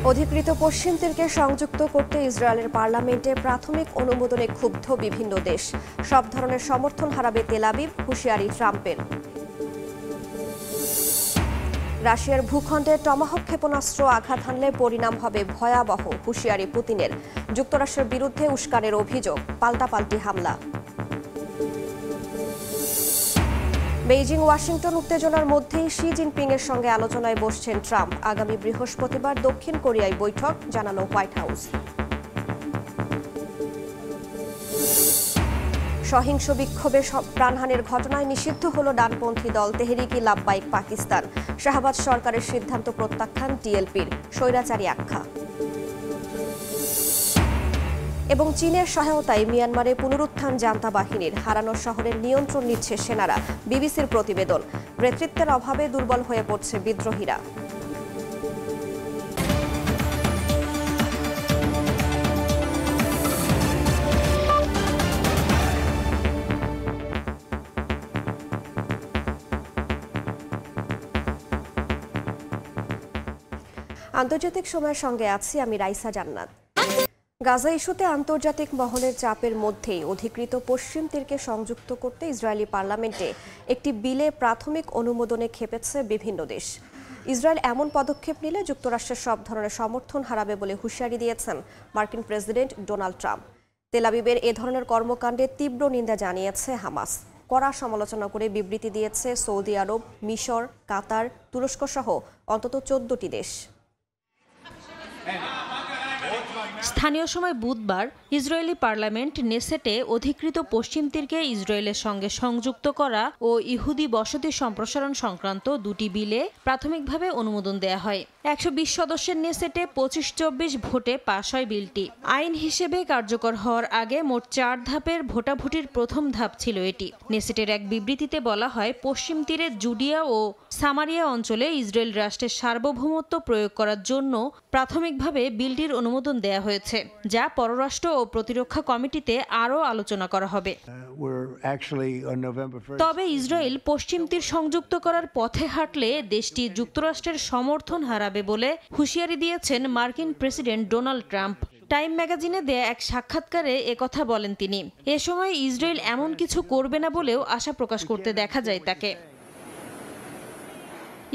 অধিকৃত পশ্চিম তীরকে সংযুক্ত করতে ইসরায়েলের পার্লামেন্টে প্রাথমিক অনুমোদনে ক্ষুব্ধ বিভিন্ন দেশ। সব ধরনের সমর্থন হারাবে তেল আবিব, হুঁশিয়ারি ট্রাম্পের। রাশিয়ার ভূখণ্ডে টমাহক ক্ষেপণাস্ত্র আঘাত হানলে পরিণাম হবে ভয়াবহ, হুঁশিয়ারি পুতিনের। যুক্তরাষ্ট্রের বিরুদ্ধে উস্কানের অভিযোগ, পাল্টাপাল্টি হামলা। বেইজিং ওয়াশিংটন উত্তেজনার মধ্যেই শি জিনপিং এর সঙ্গে আলোচনায় বসছেন ট্রাম্প। আগামী বৃহস্পতিবার দক্ষিণ কোরিয়ায় বৈঠক, জানালো হোয়াইট হাউস। সহিংস বিক্ষোভে প্রাণহানির ঘটনায় নিষিদ্ধ হল ডানপন্থী দল তেহরিকি লাব্বাইক পাকিস্তান। শাহবাজ সরকারের সিদ্ধান্ত প্রত্যাখ্যান টিএলপির, স্বৈরাচারী আখ্যা। এবং চীনের সহায়তায় মিয়ানমারে পুনরুত্থান জান্তা বাহিনীর, হারানো শহরের নিয়ন্ত্রণ নিচ্ছে সেনারা। বিবিসির প্রতিবেদন, নেতৃত্বের অভাবে দুর্বল হয়ে পড়ছে বিদ্রোহীরা। আন্তর্জাতিক সময়ের সঙ্গে আছি আমি রাইসা জান্নাত। গাজা ইস্যুতে আন্তর্জাতিক মহলের চাপের মধ্যেই অধিকৃত পশ্চিম তীরকে সংযুক্ত করতে ইসরায়েলি পার্লামেন্টে একটি বিলে প্রাথমিক অনুমোদনে খেপেছে বিভিন্ন দেশ। ইসরায়েল এমন পদক্ষেপ নিলে যুক্তরাষ্ট্রের সব ধরনের সমর্থন হারাবে বলে হুঁশিয়ারি দিয়েছেন মার্কিন প্রেসিডেন্ট ডোনাল্ড ট্রাম্প। তেল আবিবের এ ধরনের কর্মকাণ্ডে তীব্র নিন্দা জানিয়েছে হামাস। কড়া সমালোচনা করে বিবৃতি দিয়েছে সৌদি আরব, মিশর, কাতার, তুরস্ক সহ অন্তত 14টি দেশ। স্থানীয় সময় বুধবার ইসরায়েলি পার্লামেন্ট নেসেটে অধিকৃত পশ্চিম তীরকে ইসরায়েলের সঙ্গে সংযুক্ত করা ও ইহুদি বসতি সম্প্রসারণ সংক্রান্ত দুটি বিলে প্রাথমিকভাবে অনুমোদন দেয়া হয়। 120 সদস্যের নেসেটে 25-24 ভোটে পাশ হয় বিলটি। আইন হিসেবে কার্যকর হওয়ার আগে মোট 4 ধাপের ভোটাভুটির প্রথম ধাপ ছিল এটি। নেসেটের এক বিবৃতিতে বলা হয়, পশ্চিম তীরে জুডিয়া ও সামারিয়া অঞ্চলে ইসরায়েল রাষ্ট্রের সার্বভৌমত্ব প্রয়োগ করার জন্য প্রাথমিকভাবে বিলটির অনুমোদন দেয়া হয়েছে, যা পররাষ্ট্র ও প্রতিরক্ষা কমিটিতে আরও আলোচনা করা হবে। তবে ইসরায়েল পশ্চিম তীর সংযুক্ত করার পথে হাঁটলে দেশটি যুক্তরাষ্ট্রের সমর্থন হারাবে বলে হুঁশিয়ারি দিয়েছেন মার্কিন প্রেসিডেন্ট ডোনাল্ড ট্রাম্প। টাইম ম্যাগাজিনে দেয়া এক সাক্ষাৎকারে একথা বলেন তিনি। এ সময় ইসরায়েল এমন কিছু করবে না বলেও আশা প্রকাশ করতে দেখা যায় তাকে।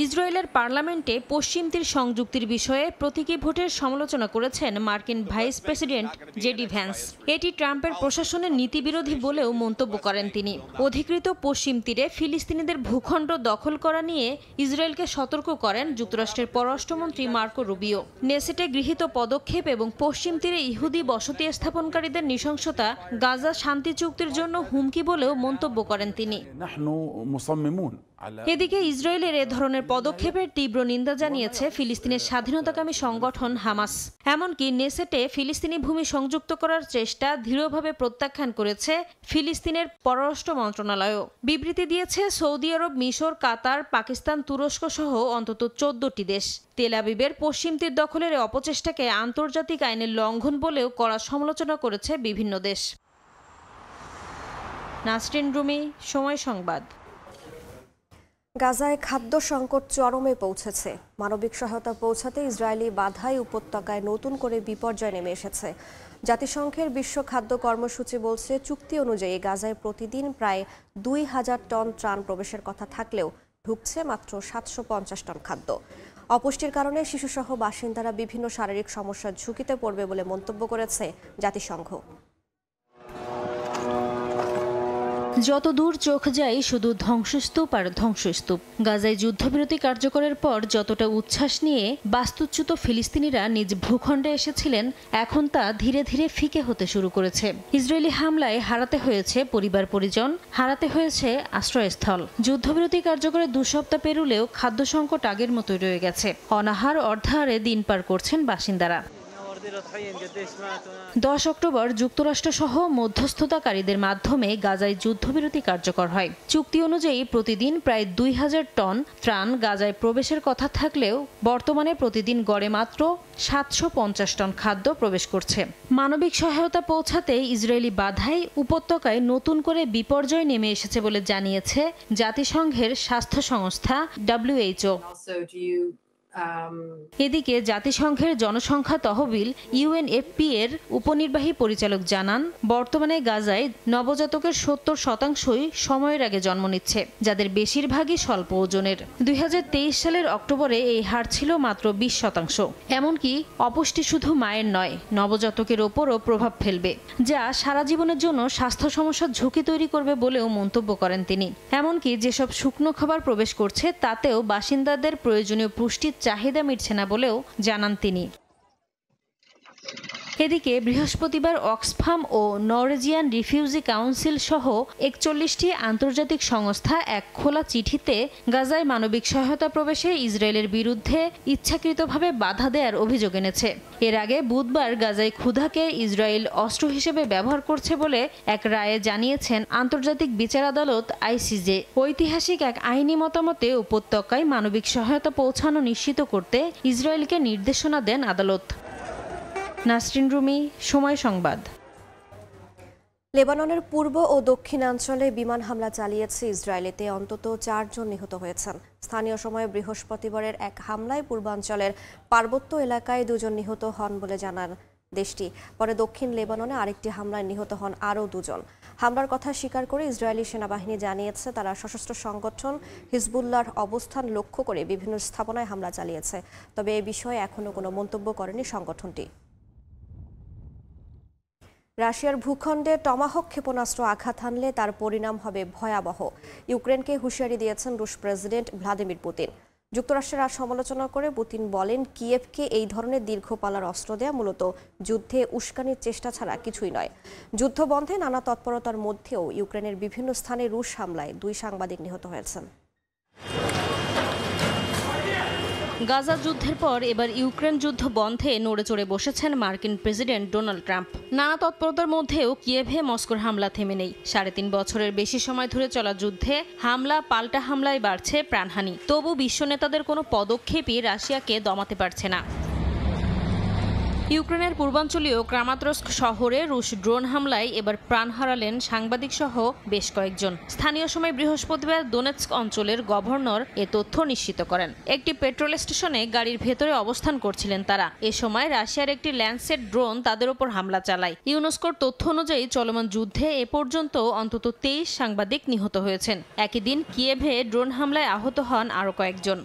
ইসরায়েলের পার্লামেন্টে পশ্চিম তীর সংযুক্তির বিষয়ে প্রতীকী ভোটের সমালোচনা করেছেন মার্কিন ভাইস প্রেসিডেন্ট জেডি ভ্যান্স। এটি ট্রাম্পের প্রশাসনের নীতিবিরোধী বলেও মন্তব্য করেন তিনি। অধিকৃত পশ্চিম তীরে ফিলিস্তিনিদের ভূখণ্ড দখল করা নিয়ে ইসরায়েলকে সতর্ক করেন যুক্তরাষ্ট্রের পররাষ্ট্রমন্ত্রী মার্কো রুবিও। নেসেটে গৃহীত পদক্ষেপ এবং পশ্চিম তীরে ইহুদি বসতি স্থাপনকারীদের নৃশংসতা গাজা শান্তি চুক্তির জন্য হুমকি বলেও মন্তব্য করেন তিনি। এদিকে ইসরায়েলের এ ধরনের পদক্ষেপের তীব্র নিন্দা জানিয়েছে ফিলিস্তিনের স্বাধীনতাকামী সংগঠন হামাস। এমনকি নেসেটে ফিলিস্তিনি ভূমি সংযুক্ত করার চেষ্টা দৃঢ়ভাবে প্রত্যাখ্যান করেছে ফিলিস্তিনের পররাষ্ট্র মন্ত্রণালয়ও। বিবৃতি দিয়েছে সৌদি আরব, মিশর, কাতার, পাকিস্তান, তুরস্ক সহ অন্তত 14টি দেশ। তেল আবিবের পশ্চিম তীর দখলের অপচেষ্টাকে আন্তর্জাতিক আইনের লঙ্ঘন বলেও কড়া সমালোচনা করেছে বিভিন্ন দেশ। নাসরিন রুমি, সময় সংবাদ। গাজায় খাদ্য সংকট চরমে পৌঁছেছে। মানবিক সহায়তা পৌঁছাতে ইসরায়েলি বাধাই উপত্যকায় নতুন করে বিপর্যয় নেমে এসেছে। জাতিসংঘের বিশ্ব খাদ্য কর্মসূচি বলছে, চুক্তি অনুযায়ী গাজায় প্রতিদিন প্রায় 2000 টন ত্রাণ প্রবেশের কথা থাকলেও ঢুকছে মাত্র 750 টন খাদ্য। অপুষ্টির কারণে শিশুসহ বাসিন্দারা বিভিন্ন শারীরিক সমস্যার ঝুঁকিতে পড়বে বলে মন্তব্য করেছে জাতিসংঘ। যত দূর চোখ যায় শুধু ধ্বংসস্তূপ আর ধ্বংসস্তূপ। গাজায় যুদ্ধবিরতি কার্যকরের পর যতটা উচ্ছ্বাস নিয়ে বাস্তুচ্যুত ফিলিস্তিনিরা নিজ ভূখণ্ডে এসেছিলেন, এখন তা ধীরে ধীরে ফিকে হতে শুরু করেছে। ইসরায়েলি হামলায় হারাতে হয়েছে পরিবার পরিজন, হারাতে হয়েছে আশ্রয়স্থল। যুদ্ধবিরতি কার্যকরের 2 সপ্তাহ পেরুলেও খাদ্য সংকট আগের মতোই রয়ে গেছে। অনাহার অর্ধাহারে দিন পার করছেন বাসিন্দারা। 10 অক্টোবর যুক্তরাষ্ট্রসহ মধ্যস্থতাকারীদের মাধ্যমে গাজায় যুদ্ধবিরতি কার্যকর হয়। চুক্তি অনুযায়ী প্রতিদিন প্রায় 2000 টন ত্রাণ গাজায় প্রবেশের কথা থাকলেও বর্তমানে প্রতিদিন গড়ে মাত্র 750 টন খাদ্য প্রবেশ করছে। মানবিক সহায়তা পৌঁছাতে ইসরায়েলি বাধাই উপত্যকায় নতুন করে বিপর্যয় নেমে এসেছে বলে জানিয়েছে জাতিসংঘের স্বাস্থ্য সংস্থা WHO। এদিকে জাতিসংঘের জনসংখ্যা তহবিল ইউএনএফপি এর উপনির্বাহী পরিচালক জানান, বর্তমানে গাজায় নবজাতকের 70%ই সময়ের আগে জন্ম নিচ্ছে, যাদের বেশিরভাগই স্বল্প ওজনের। 2023 সালের অক্টোবরে এই হার ছিল মাত্র 20%। এমনকি অপুষ্টি শুধু মায়ের নয়, নবজাতকের ওপরও প্রভাব ফেলবে, যা সারা জীবনের জন্য স্বাস্থ্য সমস্যার ঝুঁকি তৈরি করবে বলেও মন্তব্য করেন তিনি। এমনকি যেসব শুকনো খাবার প্রবেশ করছে তাতেও বাসিন্দাদের প্রয়োজনীয় পুষ্টির চাহিদা মিটছে না বলেও জানান তিনি। এদিকে বৃহস্পতিবার অক্সফাম ও নরওয়েজিয়ান রিফিউজি কাউন্সিল সহ 41টি আন্তর্জাতিক সংস্থা এক খোলা চিঠিতে গাজায় মানবিক সহায়তা প্রবেশে ইসরায়েলের বিরুদ্ধে ইচ্ছাকৃতভাবে বাধা দেওয়ার অভিযোগ এনেছে। এর আগে বুধবার গাজায় ক্ষুধাকে ইসরায়েল অস্ত্র হিসেবে ব্যবহার করছে বলে এক রায়ে জানিয়েছেন আন্তর্জাতিক বিচার আদালত আইসিজে। ঐতিহাসিক এক আইনি মতামতে উপত্যকায় মানবিক সহায়তা পৌঁছানো নিশ্চিত করতে ইসরায়েলকে নির্দেশনা দেন আদালত। নাসরিন রুমি, সময় সংবাদ। লেবাননের পূর্ব ও দক্ষিণাঞ্চলে বিমান হামলা চালিয়েছে ইসরায়েলেতে অন্তত 4 জন নিহত হয়েছেন। স্থানীয় সময়ে বৃহস্পতিবারের এক হামলায় পূর্বাঞ্চলের পার্বত্য এলাকায় 2 জন নিহত হন বলে জানান দেশটি। পরে দক্ষিণ লেবাননে আরেকটি হামলায় নিহত হন আরও 2 জন। হামলার কথা স্বীকার করে ইসরায়েলি সেনাবাহিনী জানিয়েছে তারা সশস্ত্র সংগঠন হিজবুল্লাহর অবস্থান লক্ষ্য করে বিভিন্ন স্থাপনায় হামলা চালিয়েছে। তবে এ বিষয়ে এখনও কোনো মন্তব্য করেনি সংগঠনটি। রাশিয়ার ভূখণ্ডে টমাহক ক্ষেপণাস্ত্র আঘাত হানলে তার পরিণাম হবে ভয়াবহ, ইউক্রেনকে হুঁশিয়ারি দিয়েছেন রুশ প্রেসিডেন্ট ভ্লাদিমির পুতিন। যুক্তরাষ্ট্রের আর সমালোচনা করে পুতিন বলেন, কিয়েভকে এই ধরনের দীর্ঘপাল্লার অস্ত্র দেয়া মূলত যুদ্ধে উস্কানির চেষ্টা ছাড়া কিছুই নয়। যুদ্ধ বন্ধে নানা তৎপরতার মধ্যেও ইউক্রেনের বিভিন্ন স্থানে রুশ হামলায় 2 সাংবাদিক নিহত হয়েছেন। গাজা যুদ্ধের পর এবার ইউক্রেন যুদ্ধ বন্ধে নড়েচড়ে বসেছেন মার্কিন প্রেসিডেন্ট ডোনাল্ড ট্রাম্প। নানা তৎপরতার মধ্যেও কিয়েভে মস্কোর হামলা থেমে নেই। 3.5 বছরের বেশি সময় ধরে চলা যুদ্ধে হামলা পাল্টা হামলায় বাড়ছে প্রাণহানি। তবু বিশ্ব নেতাদের কোনো পদক্ষেপই রাশিয়াকে দমাতে পারছে না। ইউক্রেনের পূর্বাঞ্চলীয় ক্রামাতরস্ক শহরে রুশ ড্রোন হামলায় এবার প্রাণ হারালেন সাংবাদিক সহ বেশ কয়েকজন। স্থানীয় সময় বৃহস্পতিবার দোনেৎস্ক অঞ্চলের গভর্নর এ তথ্য নিশ্চিত করেন। একটি পেট্রোল স্টেশনে গাড়ির ভেতরে অবস্থান করছিলেন তারা। এ সময় রাশিয়ার একটি ল্যান্ডসেট ড্রোন তাদের উপর হামলা চালায়। ইউনেস্কোর তথ্য অনুযায়ী চলমান যুদ্ধে এ পর্যন্ত অন্তত 23 সাংবাদিক নিহত হয়েছেন। একই দিন কিয়েভে ড্রোন হামলায় আহত হন আরও কয়েকজন।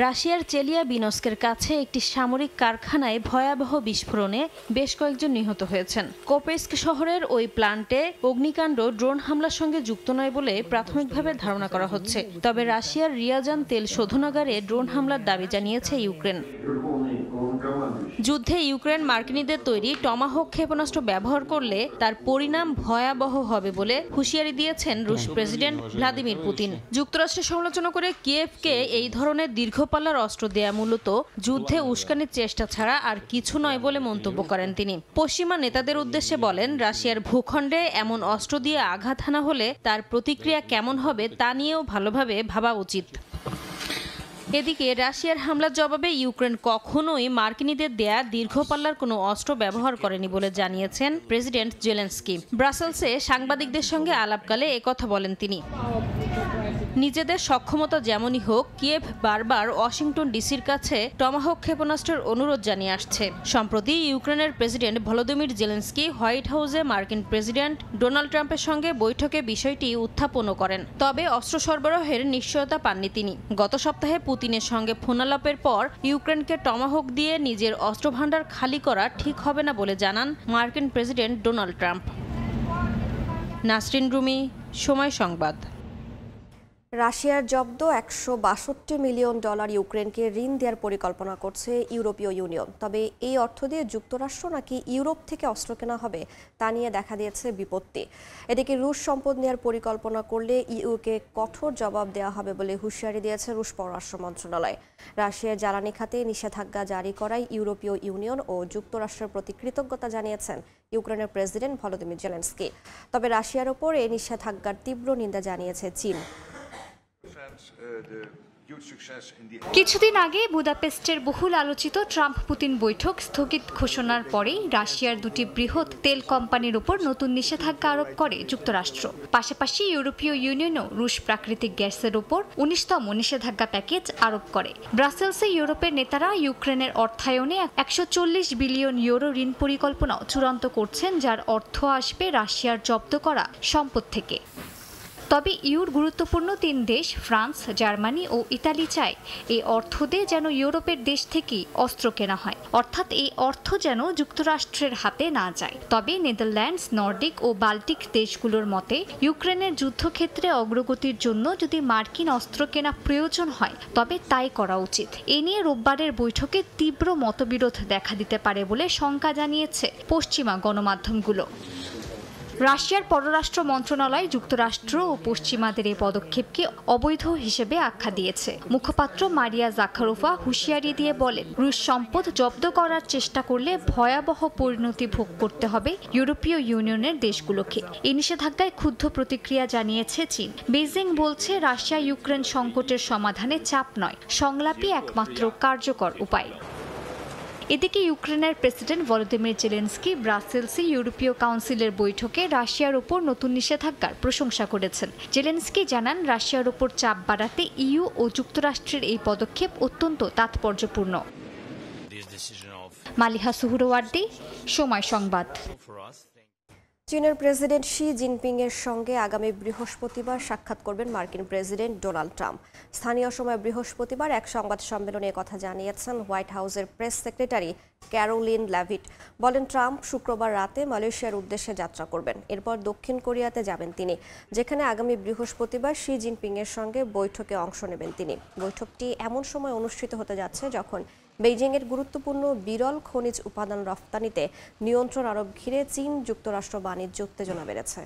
রাশিয়ার চেলিয়াবিনস্কের কাছে একটি সামরিক কারখানায় ভয়াবহ বিস্ফোরণে বেশ কয়েকজন নিহত হয়েছেন। কোপেস্ক শহরের ওই প্ল্যান্টে অগ্নিকাণ্ড ড্রোন হামলার সঙ্গে যুক্ত নয় বলে প্রাথমিকভাবে ধারণা করা হচ্ছে। তবে রাশিয়ার রিয়াজান তেল শোধনাগারে ড্রোন হামলার দাবি জানিয়েছে ইউক্রেন। যুদ্ধে ইউক্রেন মার্কিনীদের তৈরি টমাহক ক্ষেপণাস্ত্র ব্যবহার করলে তার পরিণাম ভয়াবহ হবে বলে হুঁশিয়ারি দিয়েছেন রুশ প্রেসিডেন্ট ভ্লাদিমির পুতিন। যুক্তরাষ্ট্রের সমালোচনা করে কিয়েভকে এই ধরনের দীর্ঘপাল্লার অস্ত্র দেয়া মূলত যুদ্ধে উস্কানির চেষ্টা ছাড়া আর কিছু নয় বলে মন্তব্য করেন তিনি। পশ্চিমা নেতাদের উদ্দেশ্যে বলেন, রাশিয়ার ভূখণ্ডে এমন অস্ত্র দিয়ে আঘাত হানা হলে তার প্রতিক্রিয়া কেমন হবে তা নিয়েও ভালোভাবে ভাবা উচিত। এদিকে রাশিয়ার হামলার জবাবে ইউক্রেন কখনোই মার্কিনীদের দেয়া দীর্ঘপাল্লার কোনো অস্ত্র ব্যবহার করেনি বলে জানিয়েছেন প্রেসিডেন্ট জেলেনস্কি। ব্রাসেলসে সাংবাদিকদের সঙ্গে আলাপকালে একথা বলেন তিনি। নিজেদের সক্ষমতা যেমনই হোক, কিয়েভ বারবার ওয়াশিংটন ডিসির কাছে টমাহক ক্ষেপণাস্ত্রের অনুরোধ জানিয়ে আসছে। সম্প্রতি ইউক্রেনের প্রেসিডেন্ট ভলোদিমির জেলেনস্কি হোয়াইট হাউসে মার্কিন প্রেসিডেন্ট ডোনাল্ড ট্রাম্পের সঙ্গে বৈঠকে বিষয়টি উত্থাপনও করেন। তবে অস্ত্র সরবরাহের নিশ্চয়তা পাননি তিনি। গত সপ্তাহে পুতিনের সঙ্গে ফোনালাপের পর ইউক্রেনকে টমাহক দিয়ে নিজের অস্ত্রভান্ডার খালি করা ঠিক হবে না বলে জানান মার্কিন president Donald Trump. Nasrin Rumi, সময় সংবাদ। রাশিয়ার জব্দ $162 মিলিয়ন ইউক্রেনকে ঋণ দেওয়ার পরিকল্পনা করছে ইউরোপীয় ইউনিয়ন। তবে এই অর্থ দিয়ে যুক্তরাষ্ট্র নাকি ইউরোপ থেকে অস্ত্র কেনা হবে তা নিয়ে দেখা দিয়েছে বিপত্তি। এদিকে রুশ সম্পদ নেওয়ার পরিকল্পনা করলে ইউকে কঠোর জবাব দেওয়া হবে বলে হুঁশিয়ারি দিয়েছে রুশ পররাষ্ট্র মন্ত্রণালয়। রাশিয়ার জ্বালানি খাতে নিষেধাজ্ঞা জারি করায় ইউরোপীয় ইউনিয়ন ও যুক্তরাষ্ট্রের প্রতি কৃতজ্ঞতা জানিয়েছেন ইউক্রেনের প্রেসিডেন্ট ভলোদিমির জেলেনস্কি। তবে রাশিয়ার ওপর এই নিষেধাজ্ঞার তীব্র নিন্দা জানিয়েছে চীন। কিছুদিন আগে বুদাপেস্টের বহুল আলোচিত ট্রাম্প পুতিন বৈঠক স্থগিত ঘোষণার পরেই রাশিয়ার দুটি বৃহৎ তেল কোম্পানির উপর নতুন নিষেধাজ্ঞা আরোপ করে যুক্তরাষ্ট্র। পাশাপাশি ইউরোপীয় ইউনিয়নও রুশ প্রাকৃতিক গ্যাসের উপর ১৯তম নিষেধাজ্ঞা প্যাকেজ আরোপ করে। ব্রাসেলসে ইউরোপের নেতারা ইউক্রেনের অর্থায়নে ১৪০ বিলিয়ন ইউরো ঋণ পরিকল্পনাও চূড়ান্ত করছেন, যার অর্থ আসবে রাশিয়ার জব্দ করা সম্পদ থেকে। তবে ইউর গুরুত্বপূর্ণ তিন দেশ ফ্রান্স, জার্মানি ও ইতালি চায় এই অর্থ দিয়ে যেন ইউরোপের দেশ থেকেই অস্ত্র কেনা হয়, অর্থাৎ এই অর্থ যেন যুক্তরাষ্ট্রের হাতে না যায়। তবে নেদারল্যান্ডস, নর্ডিক ও বাল্টিক দেশগুলোর মতে ইউক্রেনের যুদ্ধক্ষেত্রে অগ্রগতির জন্য যদি মার্কিন অস্ত্র কেনা প্রয়োজন হয় তবে তাই করা উচিত। এ নিয়ে রোববারের বৈঠকে তীব্র মতবিরোধ দেখা দিতে পারে বলে শঙ্কা জানিয়েছে পশ্চিমা গণমাধ্যমগুলো। রাশিয়ার পররাষ্ট্র মন্ত্রণালয় যুক্তরাষ্ট্র ও পশ্চিমাদের এই পদক্ষেপকে অবৈধ হিসেবে আখ্যা দিয়েছে। মুখপাত্র মারিয়া জাখারোভা হুঁশিয়ারি দিয়ে বলেন, রুশ সম্পদ জব্দ করার চেষ্টা করলে ভয়াবহ পরিণতি ভোগ করতে হবে ইউরোপীয় ইউনিয়নের দেশগুলোকে। এই নিষেধাজ্ঞায় ক্ষুব্ধ প্রতিক্রিয়া জানিয়েছে চীন। বেইজিং বলছে, রাশিয়া ইউক্রেন সংকটের সমাধানে চাপ নয়, সংলাপই একমাত্র কার্যকর উপায়। এদিকে ইউক্রেনের প্রেসিডেন্ট ভলোদিমির জেলেনস্কি ব্রাসেলসে ইউরোপীয় কাউন্সিলের বৈঠকে রাশিয়ার উপর নতুন নিষেধাজ্ঞার প্রশংসা করেছেন। জেলেনস্কি জানান, রাশিয়ার উপর চাপ বাড়াতে ইইউ ও যুক্তরাষ্ট্রের এই পদক্ষেপ অত্যন্ত তাৎপর্যপূর্ণ। মালিহা সুহরওয়ার্দী, সময় সংবাদ। চীনের প্রেসিডেন্ট শি জিনপিং এর সঙ্গে আগামী বৃহস্পতিবার সাক্ষাৎ করবেন মার্কিন প্রেসিডেন্ট ডোনাল্ড ট্রাম্প। স্থানীয় সময় বৃহস্পতিবার এক সংবাদ সম্মেলনে কথা জানিয়েছেন হোয়াইট হাউসের প্রেস সেক্রেটারি ক্যারোলিন ল্যাভিট। বলেন, ট্রাম্প শুক্রবার রাতে মালয়েশিয়ার উদ্দেশ্যে যাত্রা করবেন, এরপর দক্ষিণ কোরিয়াতে যাবেন তিনি, যেখানে আগামী বৃহস্পতিবার শি জিনপিং এর সঙ্গে বৈঠকে অংশ নেবেন তিনি। বৈঠকটি এমন সময় অনুষ্ঠিত হতে যাচ্ছে যখন বেইজিংয়ের গুরুত্বপূর্ণ বিরল খনিজ উপাদান রফতানিতে নিয়ন্ত্রণ আরোপ ঘিরে চীন যুক্তরাষ্ট্র বাণিজ্য উত্তেজনা বেড়েছে।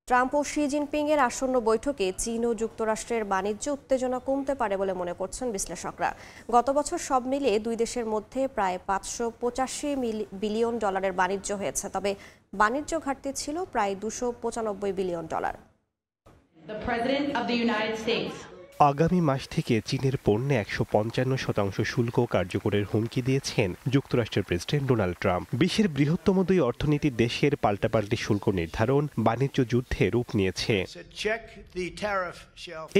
ট্রাম্প ও শি জিনপিং এর আসন্ন বৈঠকে চীন ও যুক্তরাষ্ট্রের বাণিজ্য উত্তেজনা কমতে পারে বলে মনে করছেন বিশ্লেষকরা। গত বছর সব মিলিয়ে দুই দেশের মধ্যে প্রায় $585 বিলিয়ন বাণিজ্য হয়েছে, তবে বাণিজ্য ঘাটতি ছিল প্রায় $295 বিলিয়ন। আগামী মাস থেকে চীনের পণ্যে 155% শুল্ক কার্যকরের হুমকি দিয়েছেন যুক্তরাষ্ট্রের প্রেসিডেন্ট ডোনাল্ড ট্রাম্প। বিশ্বের বৃহত্তম দুই অর্থনীতির দেশের পাল্টাপাল্টি শুল্ক নির্ধারণ বাণিজ্য যুদ্ধে রূপ নিয়েছে।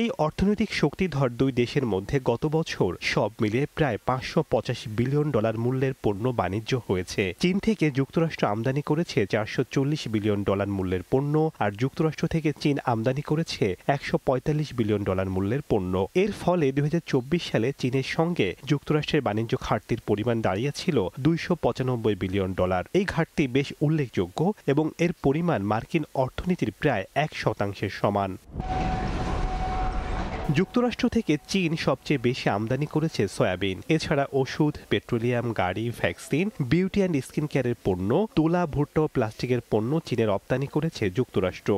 এই অর্থনৈতিক শক্তিধর দুই দেশের মধ্যে গত বছর সব মিলিয়ে প্রায় $585 বিলিয়ন মূল্যের পণ্য বাণিজ্য হয়েছে। চীন থেকে যুক্তরাষ্ট্র আমদানি করেছে $440 বিলিয়ন মূল্যের পণ্য, আর যুক্তরাষ্ট্র থেকে চীন আমদানি করেছে $145 বিলিয়ন মূল্যের পণ্য। এর ফলে 2024 সালে চীনের সঙ্গে যুক্তরাষ্ট্রের বাণিজ্য ঘাটতির পরিমাণ দাঁড়িয়েছিল $295 বিলিয়ন। এই ঘাটতি বেশ উল্লেখযোগ্য এবং এর পরিমাণ মার্কিন অর্থনীতির প্রায় 1% সমান। যুক্তরাষ্ট্র থেকে চীন সবচেয়ে বেশি আমদানি করেছে সয়াবিন। এছাড়া ওষুধ, পেট্রোলিয়াম, গাড়ি, ভ্যাকসিন, বিউটি অ্যান্ড স্কিন কেয়ারের পণ্য, তুলা, ভুট্টা ও প্লাস্টিকের পণ্য চীনে রপ্তানি করেছে যুক্তরাষ্ট্র।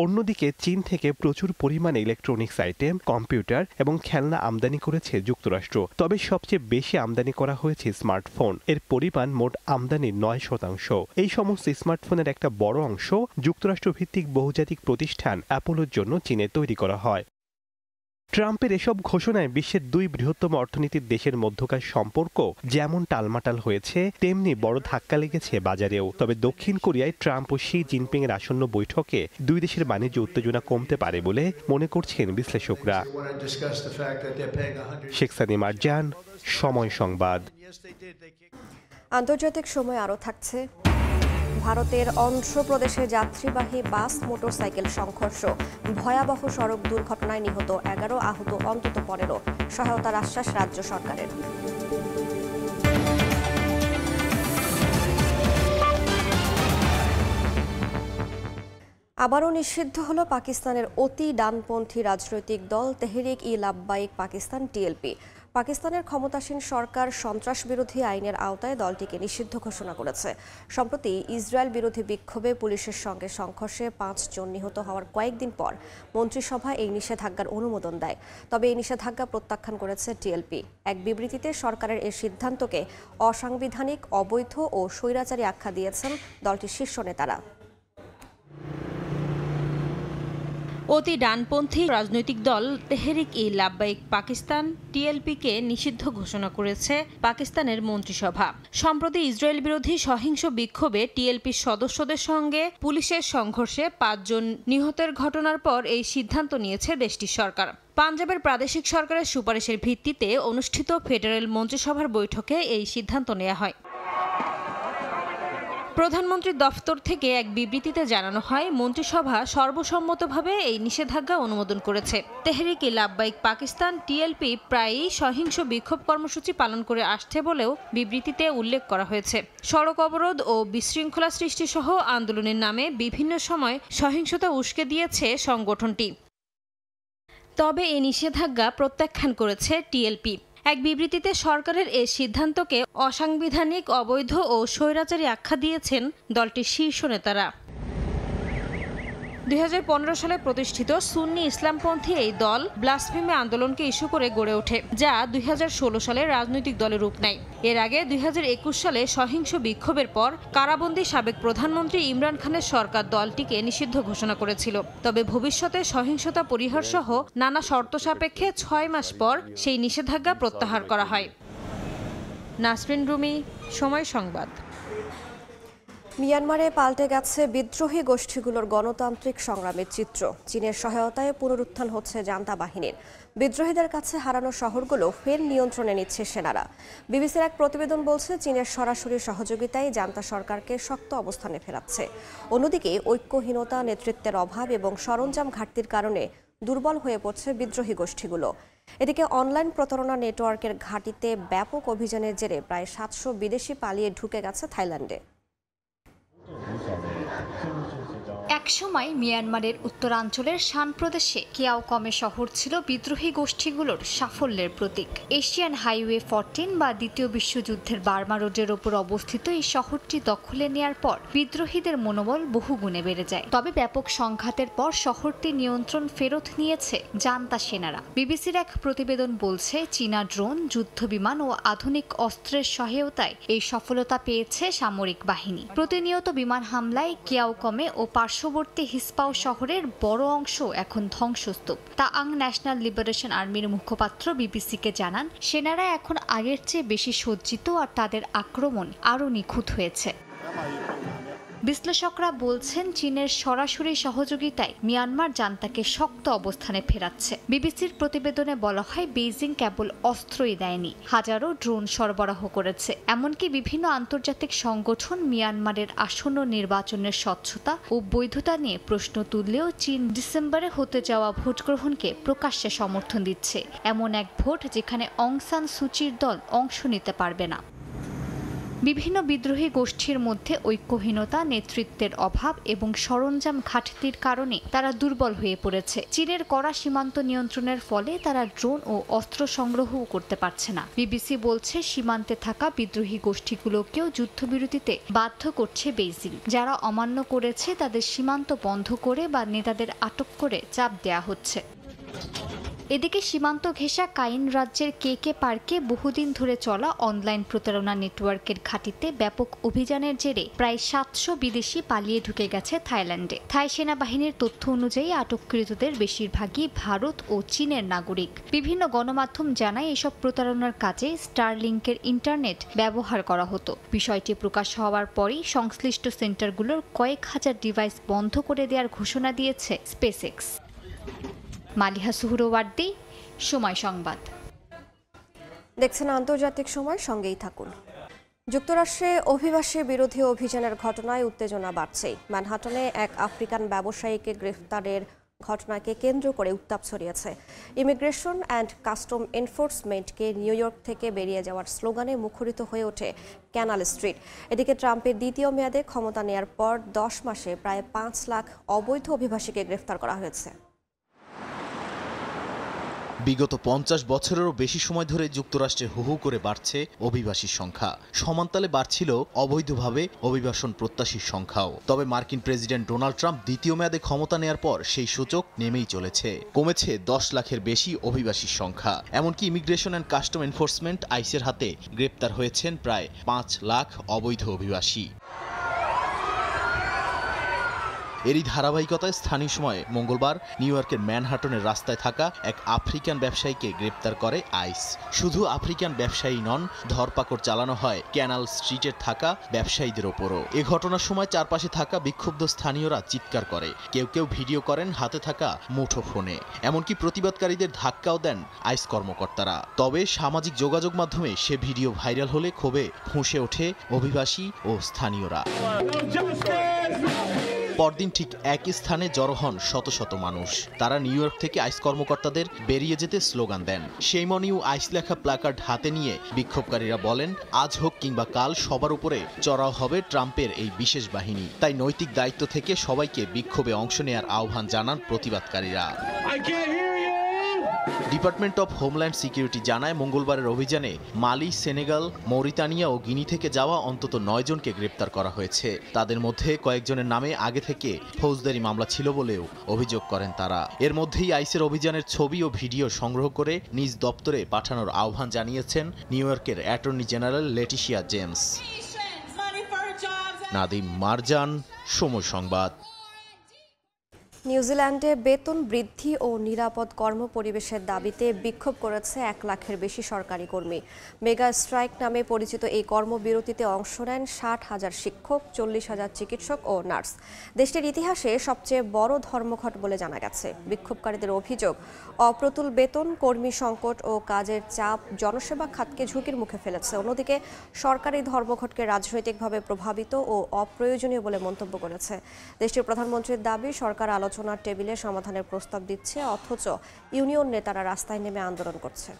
অন্যদিকে চীন থেকে প্রচুর পরিমাণে ইলেকট্রনিক্স আইটেম, কম্পিউটার এবং খেলনা আমদানি করেছে যুক্তরাষ্ট্র। তবে সবচেয়ে বেশি আমদানি করা হয়েছে স্মার্টফোন। এর পরিমাণ মোট আমদানির 9%। এই সমস্ত স্মার্টফোনের একটা বড় অংশ যুক্তরাষ্ট্রভিত্তিক বহুজাতিক প্রতিষ্ঠান অ্যাপলের জন্য চীনে তৈরি করা হয়। ট্রাম্পের এসব ঘোষণায় বিশ্বের দুই বৃহত্তম অর্থনীতির দেশের মধ্যকার সম্পর্ক যেমন টালমাটাল হয়েছে, তেমনি বড় ধাক্কা লেগেছে বাজারেও। তবে দক্ষিণ কোরিয়ায় ট্রাম্প ও শি জিনপিং এর আসন্ন বৈঠকে দুই দেশের বাণিজ্য উত্তেজনা কমতে পারে বলে মনে করছেন বিশ্লেষকরা। শেখ সানি মারজান, সময় সংবাদ। আন্তর্জাতিক সময় আরও থাকছে। ভারতের অন্ধ্রপ্রদেশে যাত্রীবাহী বাস মোটরসাইকেল সংঘর্ষ, ভয়াবহ সড়ক দুর্ঘটনায় নিহত 11, আহত অন্তত 15। সহায়তার আশ্বাস রাজ্য সরকারের। আবারও নিষিদ্ধ হলো পাকিস্তানের অতি ডানপন্থী রাজনৈতিক দল তেহরিক-ই-লাব্বাইক পাকিস্তান টিএলপি। পাকিস্তানের ক্ষমতাসীন সরকার সন্ত্রাস বিরোধী আইনের আওতায় দলটিকে নিষিদ্ধ ঘোষণা করেছে। সম্প্রতি ইসরায়েল বিরোধী বিক্ষোভে পুলিশের সঙ্গে সংঘর্ষে 5 জন নিহত হওয়ার কয়েকদিন পর মন্ত্রিসভা এই নিষেধাজ্ঞার অনুমোদন দেয়। তবে এই নিষেধাজ্ঞা প্রত্যাখ্যান করেছে টিএলপি। এক বিবৃতিতে সরকারের এই সিদ্ধান্তকে অসাংবিধানিক, অবৈধ ও স্বৈরাচারী আখ্যা দিয়েছেন দলটির শীর্ষ নেতারা। অতি ডানপন্থী রাজনৈতিক দল তেহরিক-ই-লাব্বাইক পাকিস্তান টিএলপিকে নিষিদ্ধ ঘোষণা করেছে পাকিস্তানের মন্ত্রিসভা। সম্প্রতি ইসরায়েল বিরোধী সহিংস বিক্ষোভে টিএলপির সদস্যদের সঙ্গে পুলিশের সংঘর্ষে 5 জন নিহতের ঘটনার পর এই সিদ্ধান্ত নিয়েছে দেশটির সরকার। পাঞ্জাবের প্রাদেশিক সরকারের সুপারিশের ভিত্তিতে অনুষ্ঠিত ফেডারেল মন্ত্রিসভার বৈঠকে এই সিদ্ধান্ত নেওয়া হয়। প্রধানমন্ত্রীর দফতর থেকে এক বিবৃতিতে জানানো হয়, মন্ত্রিসভা সর্বসম্মতভাবে এই নিষেধাজ্ঞা অনুমোদন করেছে। তেহরিক-ই-লাব্বাইক পাকিস্তান টিএলপি প্রায়ই সহিংস বিক্ষোভ কর্মসূচি পালন করে আসছে বলেও বিবৃতিতে উল্লেখ করা হয়েছে। সড়ক অবরোধ ও বিশৃঙ্খলা সৃষ্টি সহ আন্দোলনের নামে বিভিন্ন সময় সহিংসতা উস্কে দিয়েছে সংগঠনটি। তবে এই নিষেধাজ্ঞা প্রত্যাখ্যান করেছে টিএলপি। এক বিবৃতিতে সরকারের এই সিদ্ধান্তকে অসাংবিধানিক, অবৈধ ও স্বৈরাচারী আখ্যা দিয়েছেন দলটির শীর্ষ নেতারা। 2015 সালে প্রতিষ্ঠিত সুন্নি ইসলামপন্থী এই দল ব্লাসফেমি আন্দোলনকে ইস্যু করে গড়ে ওঠে, যা 2016 সালে রাজনৈতিক দলে রূপ নেয়। এর আগে 2021 সালে সহিংস বিক্ষোভের পর কারাবন্দী সাবেক প্রধানমন্ত্রী ইমরান খানের সরকার দলটিকে নিষিদ্ধ ঘোষণা করেছিল। তবে ভবিষ্যতে সহিংসতা পরিহার সহ নানা শর্ত সাপেক্ষে 6 মাস পর সেই নিষেধাজ্ঞা প্রত্যাহার করা হয়। নাসরিন রুমি, সময় সংবাদ। মিয়ানমারে পাল্টে গেছে বিদ্রোহী গোষ্ঠীগুলোর গণতান্ত্রিক সংগ্রামের চিত্র। চীনের সহায়তায় পুনরুত্থান হচ্ছে জান্তা বাহিনীর। বিদ্রোহীদের কাছে হারানো শহরগুলো ফের নিয়ন্ত্রণে নিচ্ছে সেনারা। বিবিসির এক প্রতিবেদন বলছে, চীনের সরাসরি সহযোগিতায় জান্তা সরকারকে শক্ত অবস্থানে ফেরাচ্ছে। অন্যদিকে ঐক্যহীনতা, নেতৃত্বের অভাব এবং সরঞ্জাম ঘাটতির কারণে দুর্বল হয়ে পড়ছে বিদ্রোহী গোষ্ঠীগুলো। এদিকে অনলাইন প্রতারণা নেটওয়ার্কের ঘাঁটিতে ব্যাপক অভিযানের জেরে প্রায় 700 বিদেশি পালিয়ে ঢুকে গেছে থাইল্যান্ডে। একসময় মিয়ানমারের উত্তরাঞ্চলের শান প্রদেশে কিয়াওকমে শহর ছিল বিদ্রোহী গোষ্ঠীগুলোর সাফল্যের প্রতীক। এশিয়ান হাইওয়ে 14 বা দ্বিতীয় বিশ্বযুদ্ধের বার্মা রোডের ওপর অবস্থিত এই শহরটি দখলে নেয়ার পর বিদ্রোহীদের মনোবল বহুগুণে বেড়ে যায়। তবে ব্যাপক সংঘাতের পর শহরটি নিয়ন্ত্রণ ফেরত নিয়েছে জান্তা সেনারা। বিবিসির এক প্রতিবেদন বলছে, চীনা ড্রোন, যুদ্ধবিমান ও আধুনিক অস্ত্রের সহায়তায় এই সফলতা পেয়েছে সামরিক বাহিনী। প্রতিনিয়ত বিমান হামলায় কিয়াওকমে ও পার্শ্ববর্তী হিসপাও শহরের বড় অংশ এখন ধ্বংসস্তূপ। তাআং ন্যাশনাল লিবারেশন আর্মির মুখপাত্র বিবিসিকে জানান, সেনারা এখন আগের চেয়ে বেশি সজ্জিত আর তাদের আক্রমণ আরও নিখুঁত হয়েছে। বিশ্লেষকরা বলছেন, চীনের সরাসরি সহযোগিতায় মিয়ানমার জান্তাকে শক্ত অবস্থানে ফেরাচ্ছে। বিবিসির প্রতিবেদনে বলা হয়, বেইজিং কেবল অস্ত্রই দেয়নি, হাজারো ড্রোন সরবরাহ করেছে। এমনকি বিভিন্ন আন্তর্জাতিক সংগঠন মিয়ানমারের আসন্ন নির্বাচনের স্বচ্ছতা ও বৈধতা নিয়ে প্রশ্ন তুললেও চীন ডিসেম্বরে হতে যাওয়া ভোট গ্রহণকে প্রকাশ্যে সমর্থন দিচ্ছে। এমন এক ভোট যেখানে অং সান সুচির দল অংশ নিতে পারবে না। বিভিন্ন বিদ্রোহী গোষ্ঠীর মধ্যে ঐক্যহীনতা, নেতৃত্বের অভাব এবং সরঞ্জাম ঘাটতির কারণে তারা দুর্বল হয়ে পড়েছে। চীনের কড়া সীমান্ত নিয়ন্ত্রণের ফলে তারা ড্রোন ও অস্ত্র সংগ্রহও করতে পারছে না। বিবিসি বলছে, সীমান্তে থাকা বিদ্রোহী গোষ্ঠীগুলোকেও যুদ্ধবিরতিতে বাধ্য করছে বেইজিং। যারা অমান্য করেছে তাদের সীমান্ত বন্ধ করে বা নেতাদের আটক করে চাপ দেয়া হচ্ছে। এদিকে সীমান্ত ঘেঁষা কাইন রাজ্যের কেকে পার্কে বহুদিন ধরে চলা অনলাইন প্রতারণা নেটওয়ার্কের ঘাঁটিতে ব্যাপক অভিযানের জেরে প্রায় 700 বিদেশি পালিয়ে ঢুকে গেছে থাইল্যান্ডে। থাই সেনাবাহিনীর তথ্য অনুযায়ী আটককৃতদের বেশিরভাগই ভারত ও চীনের নাগরিক। বিভিন্ন গণমাধ্যম জানায়, এসব প্রতারণার কাজে স্টারলিংকের ইন্টারনেট ব্যবহার করা হতো। বিষয়টি প্রকাশ হওয়ার পরই সংশ্লিষ্ট সেন্টারগুলোর কয়েক হাজার ডিভাইস বন্ধ করে দেওয়ার ঘোষণা দিয়েছে স্পেসএক্স। মালিহা সুহরওয়ার্দী, সময় সংবাদ। দেখছেন আন্তর্জাতিক সময়, সঙ্গেই থাকুন। যুক্তরাষ্ট্রে অভিবাসী বিরোধী অভিযানের ঘটনায় উত্তেজনা বাড়ছে। ম্যানহাটনে এক আফ্রিকান ব্যবসায়ীকে গ্রেফতারের ঘটনাকে কেন্দ্র করে উত্তাপ ছড়িয়েছে। ইমিগ্রেশন অ্যান্ড কাস্টম এনফোর্সমেন্টকে নিউ ইয়র্ক থেকে বেরিয়ে যাওয়ার স্লোগানে মুখরিত হয়ে ওঠে ক্যানাল স্ট্রিট। এদিকে ট্রাম্পের দ্বিতীয় মেয়াদে ক্ষমতা নেয়ার পর 10 মাসে প্রায় 5 লাখ অবৈধ অভিবাসীকে গ্রেফতার করা হয়েছে। বিগত 50 বছরেরও বেশি সময় ধরে যুক্তরাষ্ট্রে হু করে বাড়ছে অভিবাসীর সংখ্যা। সমান্তালে বাড়ছিল অবৈধভাবে অভিবাসন প্রত্যাশীর সংখ্যাও। তবে মার্কিন প্রেসিডেন্ট ডোনাল্ড ট্রাম্প দ্বিতীয় মেয়াদে ক্ষমতা নেয়ার পর সেই সূচক নেমেই চলেছে। কমেছে 10 লাখের বেশি অভিবাসীর সংখ্যা। এমনকি ইমিগ্রেশন অ্যান্ড কাস্টম এনফোর্সমেন্ট আইসের হাতে গ্রেপ্তার হয়েছেন প্রায় 5 লাখ অবৈধ অভিবাসী। এরই ধারাবাহিকতায় স্থানীয় সময়ে মঙ্গলবার নিউ ইয়র্কের ম্যানহাটনের রাস্তায় থাকা এক আফ্রিকান ব্যবসায়ীকে গ্রেপ্তার করে আইস। শুধু আফ্রিকান ব্যবসায়ী নন, ধরপাকড় চালানো হয় ক্যানাল স্ট্রিটের থাকা ব্যবসায়ীদের ওপরও। এ ঘটনার সময় চারপাশে থাকা বিক্ষুব্ধ স্থানীয়রা চিৎকার করে, কেউ কেউ ভিডিও করেন হাতে থাকা মুঠোফোনে। এমনকি প্রতিবাদকারীদের ধাক্কাও দেন আইস কর্মকর্তারা। তবে সামাজিক যোগাযোগ মাধ্যমে সে ভিডিও ভাইরাল হলে ক্ষোভে ফুঁসে ওঠে অভিবাসী ও স্থানীয়রা। পরদিন ঠিক একই স্থানে জড়ো হন শত শত মানুষ। তারা নিউ ইয়র্ক থেকে আইস কর্মকর্তাদের বেরিয়ে যেতে স্লোগান দেন। সেই মনেও আইস লেখা প্ল্যাকার্ড হাতে নিয়ে বিক্ষোভকারীরা বলেন, আজ হোক কিংবা কাল সবার উপরে চড়াও হবে ট্রাম্পের এই বিশেষ বাহিনী। তাই নৈতিক দায়িত্ব থেকে সবাইকে বিক্ষোভে অংশ নেয়ার আহ্বান জানান প্রতিবাদকারীরা। ডিপার্টমেন্ট অফ হোমল্যান্ড সিকিউরিটি জানায়, মঙ্গলবারের অভিযানে মালি, সেনেগাল, মৌরিতানিয়া ও গিনি থেকে যাওয়া অন্তত 9 জনকে গ্রেপ্তার করা হয়েছে। তাদের মধ্যে কয়েকজনের নামে আগে থেকে ফৌজদারি মামলা ছিল বলেও অভিযোগ করেন তারা। এর মধ্যেই আইসের অভিযানের ছবি ও ভিডিও সংগ্রহ করে নিজ দপ্তরে পাঠানোর আহ্বান জানিয়েছেন নিউ ইয়র্কের attorney general Letitia James. Nadim Marjan, সময় সংবাদ। নিউজিল্যান্ডে বেতন বৃদ্ধি ও নিরাপদ কর্মপরিবেশের দাবিতে বিক্ষোভ করেছে 1 লাখের বেশি সরকারি কর্মী। মেগা স্ট্রাইক নামে পরিচিত এই কর্মবিরতিতে অংশ নেন 60,000 শিক্ষক, 40,000 চিকিৎসক ও নার্স। দেশটির ইতিহাসে সবচেয়ে বড় ধর্মঘট বলে জানা গেছে। বিক্ষোভকারীদের অভিযোগ, অপ্রতুল বেতন, কর্মী সংকট ও কাজের চাপ জনসেবা খাতকে ঝুঁকির মুখে ফেলেছে। অন্যদিকে সরকারি ধর্মঘটকে রাজনৈতিকভাবে প্রভাবিত ও অপ্রয়োজনীয় বলে মন্তব্য করেছে। দেশটির প্রধানমন্ত্রীর দাবি, সরকার আলোচনার টেবিলে সমাধানের প্রস্তাব দিচ্ছে, অথচ ইউনিয়ন নেতারা রাস্তায় নেমে আন্দোলন করছে।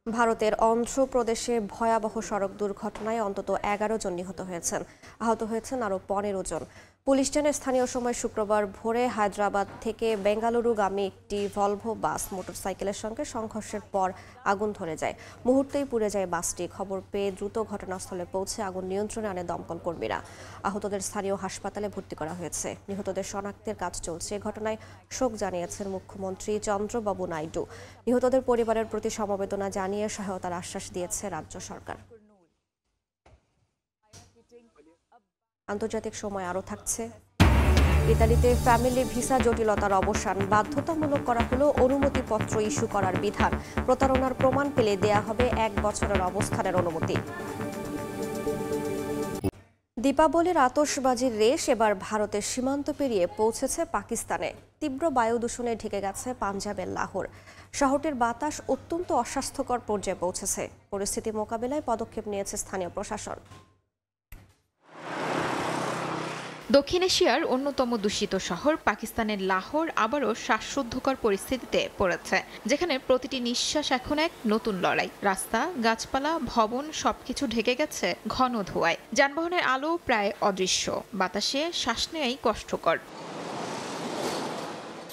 ভারতের অন্ধ্রপ্রদেশে ভয়াবহ সড়ক দুর্ঘটনায় অন্তত 11 জন নিহত হয়েছেন। আহত হয়েছেন আরও 15 জন। পুলিশ জানে, স্থানীয় সময় শুক্রবার ভোরে হায়দ্রাবাদ থেকে বেঙ্গালুরুগামী একটি ভলভো বাস মোটরসাইকেলের সঙ্গে সংঘর্ষের পর আগুন ধরে যায়। মুহূর্তেই পুড়ে যায় বাসটি। খবর পেয়ে দ্রুত ঘটনাস্থলে পৌঁছে আগুন নিয়ন্ত্রণে আনে দমকল কর্মীরা। আহতদের স্থানীয় হাসপাতালে ভর্তি করা হয়েছে। নিহতদের শনাক্তের কাজ চলছে। এ ঘটনায় শোক জানিয়েছেন মুখ্যমন্ত্রী চন্দ্রবাবু নাইডু। নিহতদের পরিবারের প্রতি সমবেদনা জানিয়ে সহায়তার আশ্বাস দিয়েছে রাজ্য সরকার। আন্তর্জাতিক সময় আরও থাকছে। ইতালিতে ফ্যামিলি ভিসা জটিলতার অবসান, বাধ্যতামূলক করা হলো অনুমতিপত্র ইস্যু করার বিধান। প্রতারণার প্রমাণ পেলে দেয়া হবে 1 বছরের অবস্থানের অনুমতি। দীপাবলির আতশবাজির রেশ এবার ভারতের সীমান্ত পেরিয়ে পৌঁছেছে পাকিস্তানে। তীব্র বায়ু দূষণে ঢেকে গেছে পাঞ্জাবের লাহোর। শহরটির বাতাস অত্যন্ত অস্বাস্থ্যকর পর্যায়ে পৌঁছেছে। পরিস্থিতি মোকাবিলায় পদক্ষেপ নিয়েছে স্থানীয় প্রশাসন। দক্ষিণ এশিয়ার অন্যতম দূষিত শহর পাকিস্তানের লাহোর আবারও শ্বাসরুদ্ধকর পরিস্থিতিতে পড়েছে, যেখানে প্রতিটি নিঃশ্বাস এখন এক নতুন লড়াই। রাস্তা, গাছপালা, ভবন সবকিছু ঢেকে গেছে ঘন ধোঁয়ায়। যানবাহনের আলো প্রায় অদৃশ্য, বাতাসে শ্বাস নেওয়াই কষ্টকর।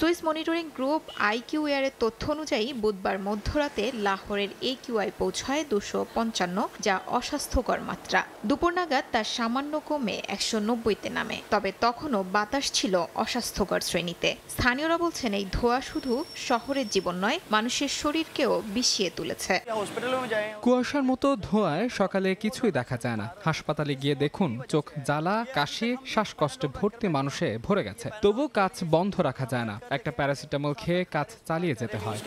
সুইস মনিটরিং গ্রুপ IQAir এর তথ্য অনুযায়ী বুধবার মধ্যরাতে লাহোরের AQI পৌঁছায় 255, যা অস্বাস্থ্যকর মাত্রা। দুপুর নাগাদ তার সামান্য কমে 190-তে নামে। তবে তখনও বাতাস ছিল অস্বাস্থ্যকর শ্রেণীতে। স্থানীয়রা বলছেন, এই ধোঁয়া শুধু শহরের জীবন নয়, মানুষের শরীরকেও বিষিয়ে তুলেছে। কুয়াশার মতো ধোঁয়ায় সকালে কিছুই দেখা যায় না। হাসপাতালে গিয়ে দেখুন, চোখ জ্বালা, কাশি, শ্বাসকষ্টে ভর্তি মানুষে ভরে গেছে। তবু কাজ বন্ধ রাখা যায় না। একটা প্যারাসিটামল খেয়ে কাজ চালিয়ে যেতে হয়।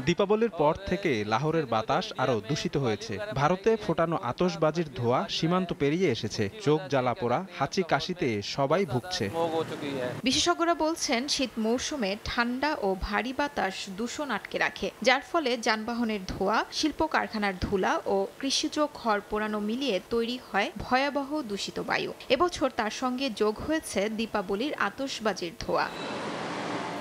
দীপাবলির পর থেকে লাহোরের বাতাস আরো দূষিত হয়েছে। ভারতে ফোটানো আতশবাজির ধোঁয়া সীমান্ত পেরিয়ে এসেছে। চোখ জ্বালা পোড়া, হাঁচি কাশিতে সবাই ভুগছে। বিশেষজ্ঞরা বলছেন, শীত মৌসুমে ঠান্ডা ও ভারী বাতাস দূষণ আটকে রাখে, যার ফলে যানবাহনের ধোঁয়া, শিল্প কারখানার ধুলা ও কৃষিজ খড় পোড়ানো মিলিয়ে তৈরি হয় ভয়াবহ দূষিত বায়ু। এবছর তার সঙ্গে যোগ হয়েছে দীপাবলির আতশবাজির ধোঁয়া।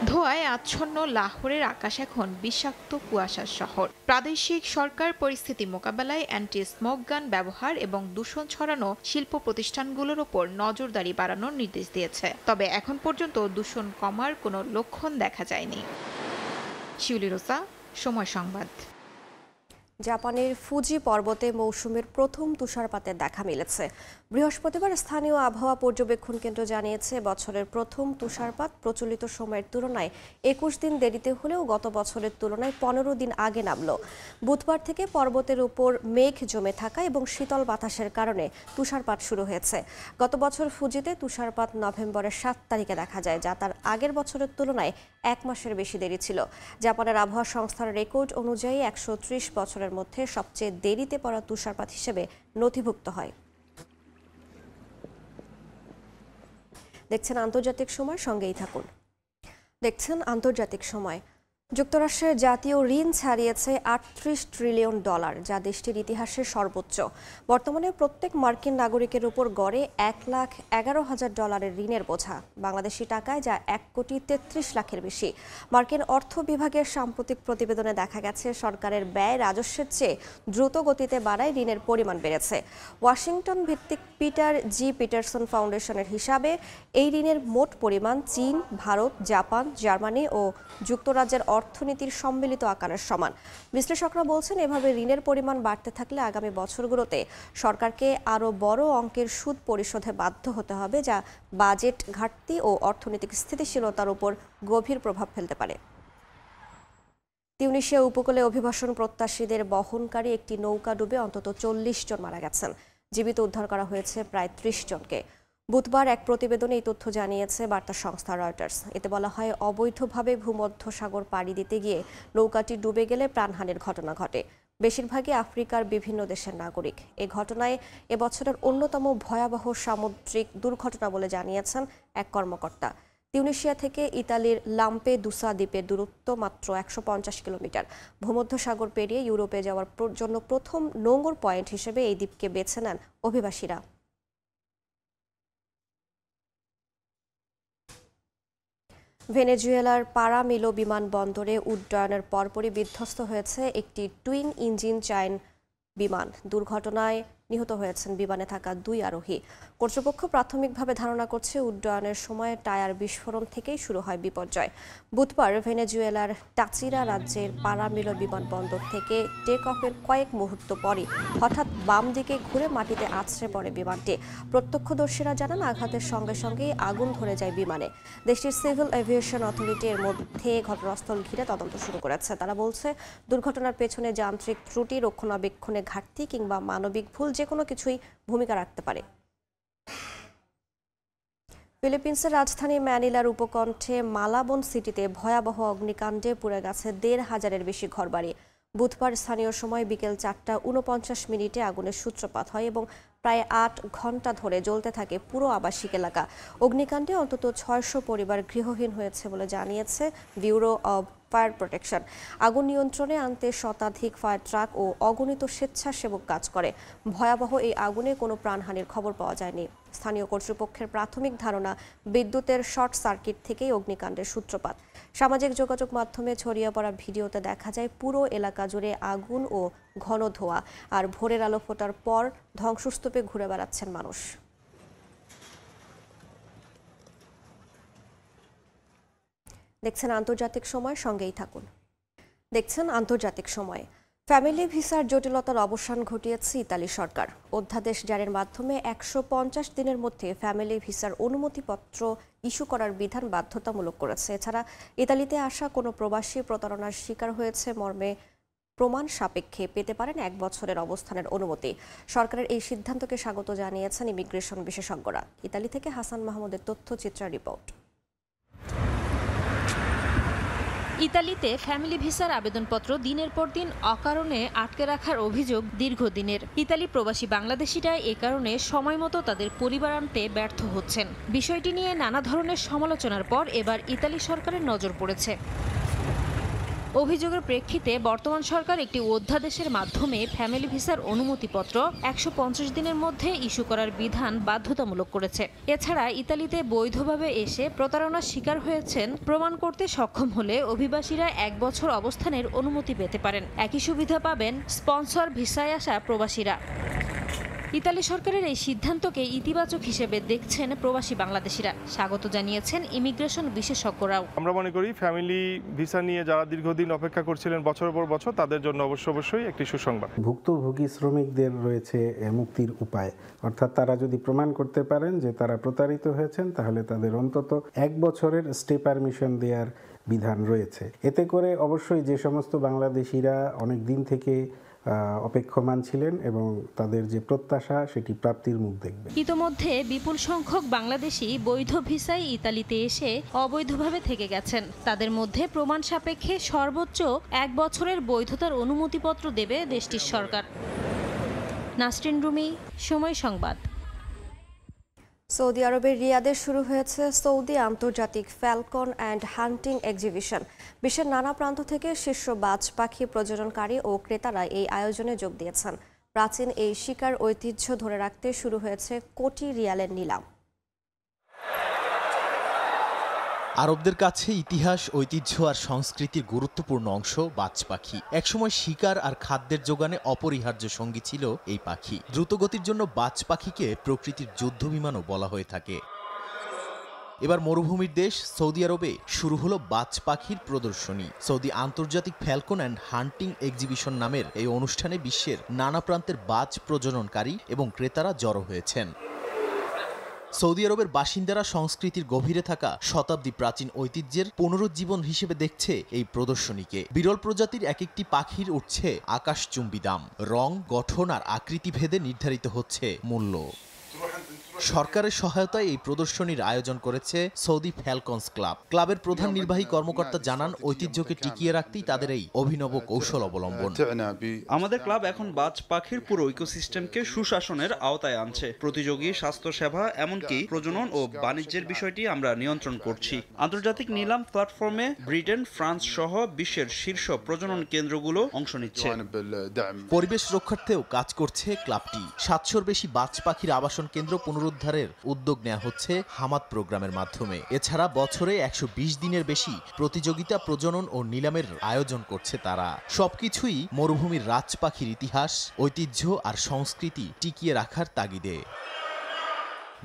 ধোঁয়ায় আচ্ছন্ন লাহোরের আকাশ এখন বিষাক্ত কুয়াশার শহর। প্রাদেশিক সরকার পরিস্থিতি মোকাবেলায় অ্যান্টি স্মোক গান ব্যবহার এবং দূষণ ছড়ানো শিল্প প্রতিষ্ঠানগুলোর ওপর নজরদারি বাড়ানোর নির্দেশ দিয়েছে। তবে এখন পর্যন্ত দূষণ কমার কোনো লক্ষণ দেখা যায়নি। শিউলি রোসা, সময় সংবাদ। জাপানের ফুজি পর্বতে মৌসুমের প্রথম তুষারপাতের দেখা মিলেছে। বৃহস্পতিবার স্থানীয় আবহাওয়া পর্যবেক্ষণ কেন্দ্র জানিয়েছে, বছরের প্রথম তুষারপাত প্রচলিত সময়ের তুলনায় 21 দিন দেরিতে হলেও গত বছরের তুলনায় 15 দিন আগে নামল। বুধবার থেকে পর্বতের উপর মেঘ জমে থাকা এবং শীতল বাতাসের কারণে তুষারপাত শুরু হয়েছে। গত বছর ফুজিতে তুষারপাত নভেম্বরের 7 তারিখে দেখা যায়, যা তার আগের বছরের তুলনায় 1 মাসের বেশি দেরি ছিল। জাপানের আবহাওয়া সংস্থার রেকর্ড অনুযায়ী 130 বছরের মধ্যে সবচেয়ে দেরিতে পড়া তুষারপাত হিসেবে নথিভুক্ত হয়। দেখছেন আন্তর্জাতিক সময়, সঙ্গেই থাকুন। দেখছেন আন্তর্জাতিক সময়। যুক্তরাষ্ট্রের জাতীয় ঋণ ছাড়িয়েছে $38 ট্রিলিয়ন, যা দেশটির ইতিহাসের সর্বোচ্চ। বর্তমানে প্রত্যেক মার্কিন নাগরিকের উপর গড়ে $1,11,000 ঋণের বোঝা, বাংলাদেশি টাকায় যা $1,33,00,000 বেশি। মার্কিন অর্থ বিভাগের সাম্প্রতিক প্রতিবেদনে দেখা গেছে, সরকারের ব্যয় রাজস্বের চেয়ে দ্রুত গতিতে বাড়ায় ঋণের পরিমাণ বেড়েছে। ওয়াশিংটন ভিত্তিক পিটার জি পিটারসন ফাউন্ডেশনের হিসাবে এই ঋণের মোট পরিমাণ চীন, ভারত, জাপান, জার্মানি ও যুক্তরাজ্যের অর্থনীতির সম্মিলিত আকারের সমান। বিশ্লেষকরা বলছেন, এভাবে ঋণের পরিমাণ বাড়তে থাকলে আগামী বছরগুলোতে সরকারকে আরও বড় অঙ্কের সুদ পরিশোধে বাধ্য হতে হবে, যা বাজেট ঘাটতি ও অর্থনৈতিক স্থিতিশীলতার উপর গভীর প্রভাব ফেলতে পারে। তিউনিসিয়া উপকূলে অভিবাসন প্রত্যাশীদের বহনকারী একটি নৌকা ডুবে অন্তত 40 জন মারা গেছেন। জীবিত উদ্ধার করা হয়েছে প্রায় 30 জনকে। বুধবার এক প্রতিবেদনে এই তথ্য জানিয়েছে বার্তা সংস্থা রয়টার্স। এতে বলা হয়, অবৈধভাবে ভূমধ্যসাগর পাড়ি দিতে গিয়ে নৌকাটি ডুবে গেলে প্রাণহানির ঘটনা ঘটে। বেশিরভাগই আফ্রিকার বিভিন্ন দেশের নাগরিক। এই ঘটনায় এবছরের অন্যতম ভয়াবহ সামুদ্রিক দুর্ঘটনা বলে জানিয়েছেন এক কর্মকর্তা। তিউনিসিয়া থেকে ইতালির লাম্পেদুসা দ্বীপের দূরত্ব মাত্র 150 কিলোমিটার। ভূমধ্যসাগর পেরিয়ে ইউরোপে যাওয়ার জন্য প্রথম নোঙর পয়েন্ট হিসেবে এই দ্বীপকে বেছে নেন অভিবাসীরা। ভেনেজুয়েলার পারামিলো বিমানবন্দরে উড্ডয়নের পরপরই বিধ্বস্ত হয়েছে একটি টুইন ইঞ্জিন চাইন বিমান। দুর্ঘটনায় নিহত হয়েছেন বিমানে থাকা 2 আরোহী। কর্তৃপক্ষ প্রাথমিকভাবে ধারণা করছে, উড্ডয়নের সময় টায়ার বিস্ফোরণ থেকেই শুরু হয় বিপর্যয়। বুধবার ভেনেজুয়েলার টাচিরা রাজ্যের পারামিলো বিমানবন্দর থেকে টেক অফের কয়েক মুহূর্ত পরই হঠাৎ বাম দিকে ঘুরে মাটিতে আছড়ে পড়ে বিমানটি। প্রত্যক্ষদর্শীরা জানান, আঘাতের সঙ্গে সঙ্গেই আগুন ধরে যায় বিমানে। দেশটির সিভিল এভিয়েশন অথরিটি এর মধ্যে ঘটনাস্থল ঘিরে তদন্ত শুরু করেছে। তারা বলছে, দুর্ঘটনার পেছনে যান্ত্রিক ত্রুটি, রক্ষণাবেক্ষণে ঘাটতি কিংবা মানবিক ভুল যে কোনো কিছুই ভূমিকা রাখতে পারে। ফিলিপিন্সের রাজধানী ম্যানিলার উপকণ্ঠে মালাবন সিটিতে ভয়াবহ অগ্নিকাণ্ডে পুড়ে গেছে 1,500-এর বেশি ঘরবাড়ি। বুধবার স্থানীয় সময় বিকেল 4:49 আগুনের সূত্রপাত হয় এবং প্রায় 8 ঘন্টা ধরে জ্বলতে থাকে পুরো আবাসিক এলাকা। অগ্নিকাণ্ডে অন্তত 600 পরিবার গৃহহীন হয়েছে বলে জানিয়েছে ব্যুরো অব ফায়ার প্রোটেকশন। আগুন নিয়ন্ত্রণে আনতে শতাধিক ফায়ার ট্রাক ও অগণিত স্বেচ্ছাসেবক কাজ করে। ভয়াবহ এই আগুনে কোনো প্রাণহানির খবর পাওয়া যায়নি। স্থানীয় কর্তৃপক্ষের প্রাথমিক ধারণা, বিদ্যুতের শর্ট সার্কিট থেকেই অগ্নিকাণ্ডের সূত্রপাত। সামাজিক যোগাযোগ মাধ্যমে ছড়িয়ে পড়া ভিডিওতে দেখা যায় পুরো এলাকা জুড়ে আগুন ও ঘন ধোঁয়া, আর ভোরের আলো ফোটার পর ধ্বংসস্তূপে ঘুরে বেড়াচ্ছেন মানুষ। দেখছেন আন্তর্জাতিক সময়, সঙ্গেই থাকুন। দেখছেন আন্তর্জাতিক সময়। ফ্যামিলি ভিসার জটিলতার অবসান ঘটিয়েছে ইতালি সরকার। অধ্যাদেশ জারির মাধ্যমে 150 দিনের মধ্যে ফ্যামিলি ভিসার অনুমতিপত্র ইস্যু করার বিধান বাধ্যতামূলক করেছে। এছাড়া ইতালিতে আসা কোনো প্রবাসী প্রতারণার শিকার হয়েছে মর্মে প্রমাণ সাপেক্ষে পেতে পারেন 1 বছরের অবস্থানের অনুমতি। সরকারের এই সিদ্ধান্তকে স্বাগত জানিয়েছেন ইমিগ্রেশন বিশেষজ্ঞরা। ইতালি থেকে হাসান মাহমুদের তথ্যচিত্রের রিপোর্ট। ইতালিতে ফ্যামিলি ভিসার আবেদনপত্র দিনের পর দিন অকারণে আটকে রাখার অভিযোগ দীর্ঘদিনের। ইতালি প্রবাসী বাংলাদেশিরা এ কারণে সময়মতো তাদের পরিবার আনতে ব্যর্থ হচ্ছেন। বিষয়টি নিয়ে নানা ধরনের সমালোচনার পর এবার ইতালি সরকারের নজর পড়েছে। অভিযোগের প্রেক্ষিতে বর্তমান সরকার একটি অধ্যাদেশের মাধ্যমে ফ্যামিলি ভিসার অনুমতিপত্র 150 দিনের মধ্যে ইস্যু করার বিধান বাধ্যতামূলক করেছে। এছাড়া ইতালিতে বৈধভাবে এসে প্রতারণার শিকার হয়েছেন প্রমাণ করতে সক্ষম হলে অভিবাসীরা 1 বছর অবস্থানের অনুমতি পেতে পারেন। একই সুবিধা পাবেন স্পন্সর ভিসায় আসা প্রবাসীরা। ইতালি সরকারের এই সিদ্ধান্তকে ইতিবাচক হিসেবে দেখছেন প্রবাসী বাংলাদেশিরা। স্বাগত জানিয়েছেন ইমিগ্রেশন বিশেষজ্ঞরাও। আমরা মনে করি ফ্যামিলি ভিসা নিয়ে যারা দীর্ঘদিন অপেক্ষা করছিলেন বছরের পর বছর, তাদের জন্য অবশ্যই একটি সুসংবাদ। ভুক্তভোগী শ্রমিকদের রয়েছে মুক্তির উপায়, অর্থাৎ তারা যদি প্রমাণ করতে পারেন যে তারা প্রতারিত হয়েছেন, তাহলে তাদের অন্তত 1 বছরের স্টে পারমিশন দেওয়ার বিধান রয়েছে। এতে করে অবশ্যই যে সমস্ত বাংলাদেশিরা অনেক দিন থেকে অপেক্ষমান ছিলেন এবং তাদের যে প্রত্যাশা সেটি প্রাপ্তির মুখ দেখবে। ইতোমধ্যে বিপুল সংখ্যক বাংলাদেশি বৈধ ভিসায় ইতালিতে এসে অবৈধভাবে থেকে গেছেন। তাদের মধ্যে প্রমাণ সাপেক্ষে সর্বোচ্চ 1 বছরের বৈধতার অনুমতিপত্র দেবে দেশটির সরকার। নাসরিন রুমি, সময় সংবাদ। সৌদি আরবের রিয়াদে শুরু হয়েছে সৌদি আন্তর্জাতিক ফ্যালকন অ্যান্ড হান্টিং এক্সিবিশন। বিশ্বের নানা প্রান্ত থেকে শীর্ষ বাজ পাখি প্রজননকারী ও ক্রেতারা এই আয়োজনে যোগ দিয়েছেন। প্রাচীন এই শিকার ঐতিহ্য ধরে রাখতে শুরু হয়েছে কোটি রিয়ালের নিলাম। আরবদের কাছে ইতিহাস, ঐতিহ্য আর সংস্কৃতির গুরুত্বপূর্ণ অংশ বাজ পাখি। একসময় শিকার আর খাদ্যের যোগানে অপরিহার্য সঙ্গী ছিল এই পাখি। দ্রুতগতির জন্য বাজ পাখিকে প্রকৃতির যুদ্ধ বিমানও বলা হয়ে থাকে। এবার মরুভূমির দেশ সৌদি আরবে শুরু হলো বাজ পাখির প্রদর্শনী। সৌদি আন্তর্জাতিক ফ্যালকন অ্যান্ড হান্টিং এক্সিবিশন নামের এই অনুষ্ঠানে বিশ্বের নানা প্রান্তের বাজ প্রজননকারী এবং ক্রেতারা জড়ো হয়েছেন। সৌদি আরবের বাসিন্দারা সংস্কৃতির গভীরে থাকা শতাব্দী প্রাচীন ঐতিহ্যের পুনরুজ্জীবন হিসেবে দেখছে এই প্রদর্শনীকে। বিরল প্রজাতির এক একটি পাখির উঠছে আকাশচুম্বী দাম। রং, গঠন আর আকৃতি ভেদে নির্ধারিত হচ্ছে মূল্য। সরকারের সহায়তায় এই প্রদর্শনীর আয়োজন করেছে সৌদি ফ্যালকনস ক্লাব। ক্লাবের প্রধান নির্বাহী কর্মকর্তা জানান, ঐতিহ্যকে টিকিয়ে রাখতেই তাদের এই অভিনব কৌশল অবলম্বন। আমাদের ক্লাব এখন বাজ পাখির পুরো ইকোসিস্টেমকে সুশাসনের আওতায় আনছে। প্রতিযোগী, স্বাস্থ্যসেবা, এমনকি প্রজনন ও বাণিজ্যের বিষয়টি আমরা নিয়ন্ত্রণ করছি। আন্তর্জাতিক নিলাম প্ল্যাটফর্মে ব্রিটেন, ফ্রান্স সহ বিশ্বের শীর্ষ প্রজনন কেন্দ্রগুলো অংশ নিচ্ছে। পরিবেশ রক্ষার্থেও কাজ করছে ক্লাবটি। 700-র বেশি বাজ পাখির আবাসন কেন্দ্র পুনরুদ্ধারের উদ্যোগ নেওয়া হচ্ছে হামাদ প্রোগ্রামের মাধ্যমে। এছাড়া বছরে 120 দিনের বেশি প্রতিযোগিতা, প্রজনন ও নিলামের আয়োজন করছে তারা। সবকিছুই মরুভূমির রাজ পাখির ইতিহাস, ঐতিহ্য আর সংস্কৃতি টিকিয়ে রাখার তাগিদে।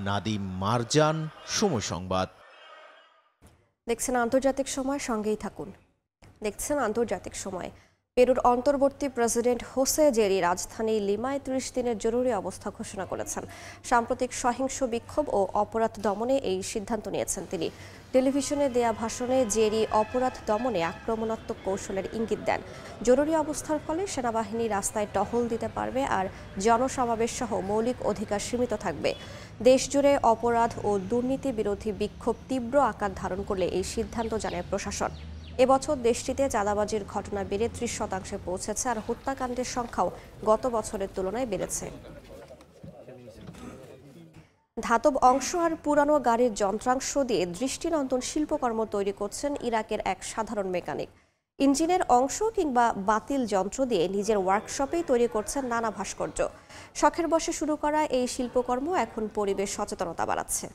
নাদিম মারজান, সময় সংবাদ। দেখছেন আন্তর্জাতিক সময়, সঙ্গেই থাকুন। দেখছেন আন্তর্জাতিক সময়। পেরুর অন্তর্বর্তী প্রেসিডেন্ট হোসে জেরি রাজধানী লিমায় 30 দিনের জরুরি অবস্থা ঘোষণা করেছেন। সাম্প্রতিক সহিংস বিক্ষোভ ও অপরাধ দমনে এই সিদ্ধান্ত নিয়েছেন তিনি। টেলিভিশনে দেয়া ভাষণে জেরি অপরাধ দমনে আক্রমণাত্মক কৌশলের ইঙ্গিত দেন। জরুরি অবস্থার ফলে সেনাবাহিনী রাস্তায় টহল দিতে পারবে আর জনসমাবেশ সহ মৌলিক অধিকার সীমিত থাকবে। দেশজুড়ে অপরাধ ও দুর্নীতি বিরোধী বিক্ষোভ তীব্র আকার ধারণ করলে এই সিদ্ধান্ত জানায় প্রশাসন। এবছর দেশটিতে চাঁদাবাজির ঘটনা বেড়ে 30% পৌঁছেছে আর হত্যাকাণ্ডের সংখ্যাও গত বছরের তুলনায় বেড়েছে। ধাতব অংশ আর পুরানো গাড়ির যন্ত্রাংশ দিয়ে দৃষ্টিনন্দন শিল্পকর্ম তৈরি করছেন ইরাকের এক সাধারণ মেকানিক। ইঞ্জিনের অংশ কিংবা বাতিল যন্ত্র দিয়ে নিজের ওয়ার্কশপেই তৈরি করছেন নানা ভাস্কর্য। শখের বশে শুরু করা এই শিল্পকর্ম এখন পরিবেশ সচেতনতা বাড়াচ্ছে।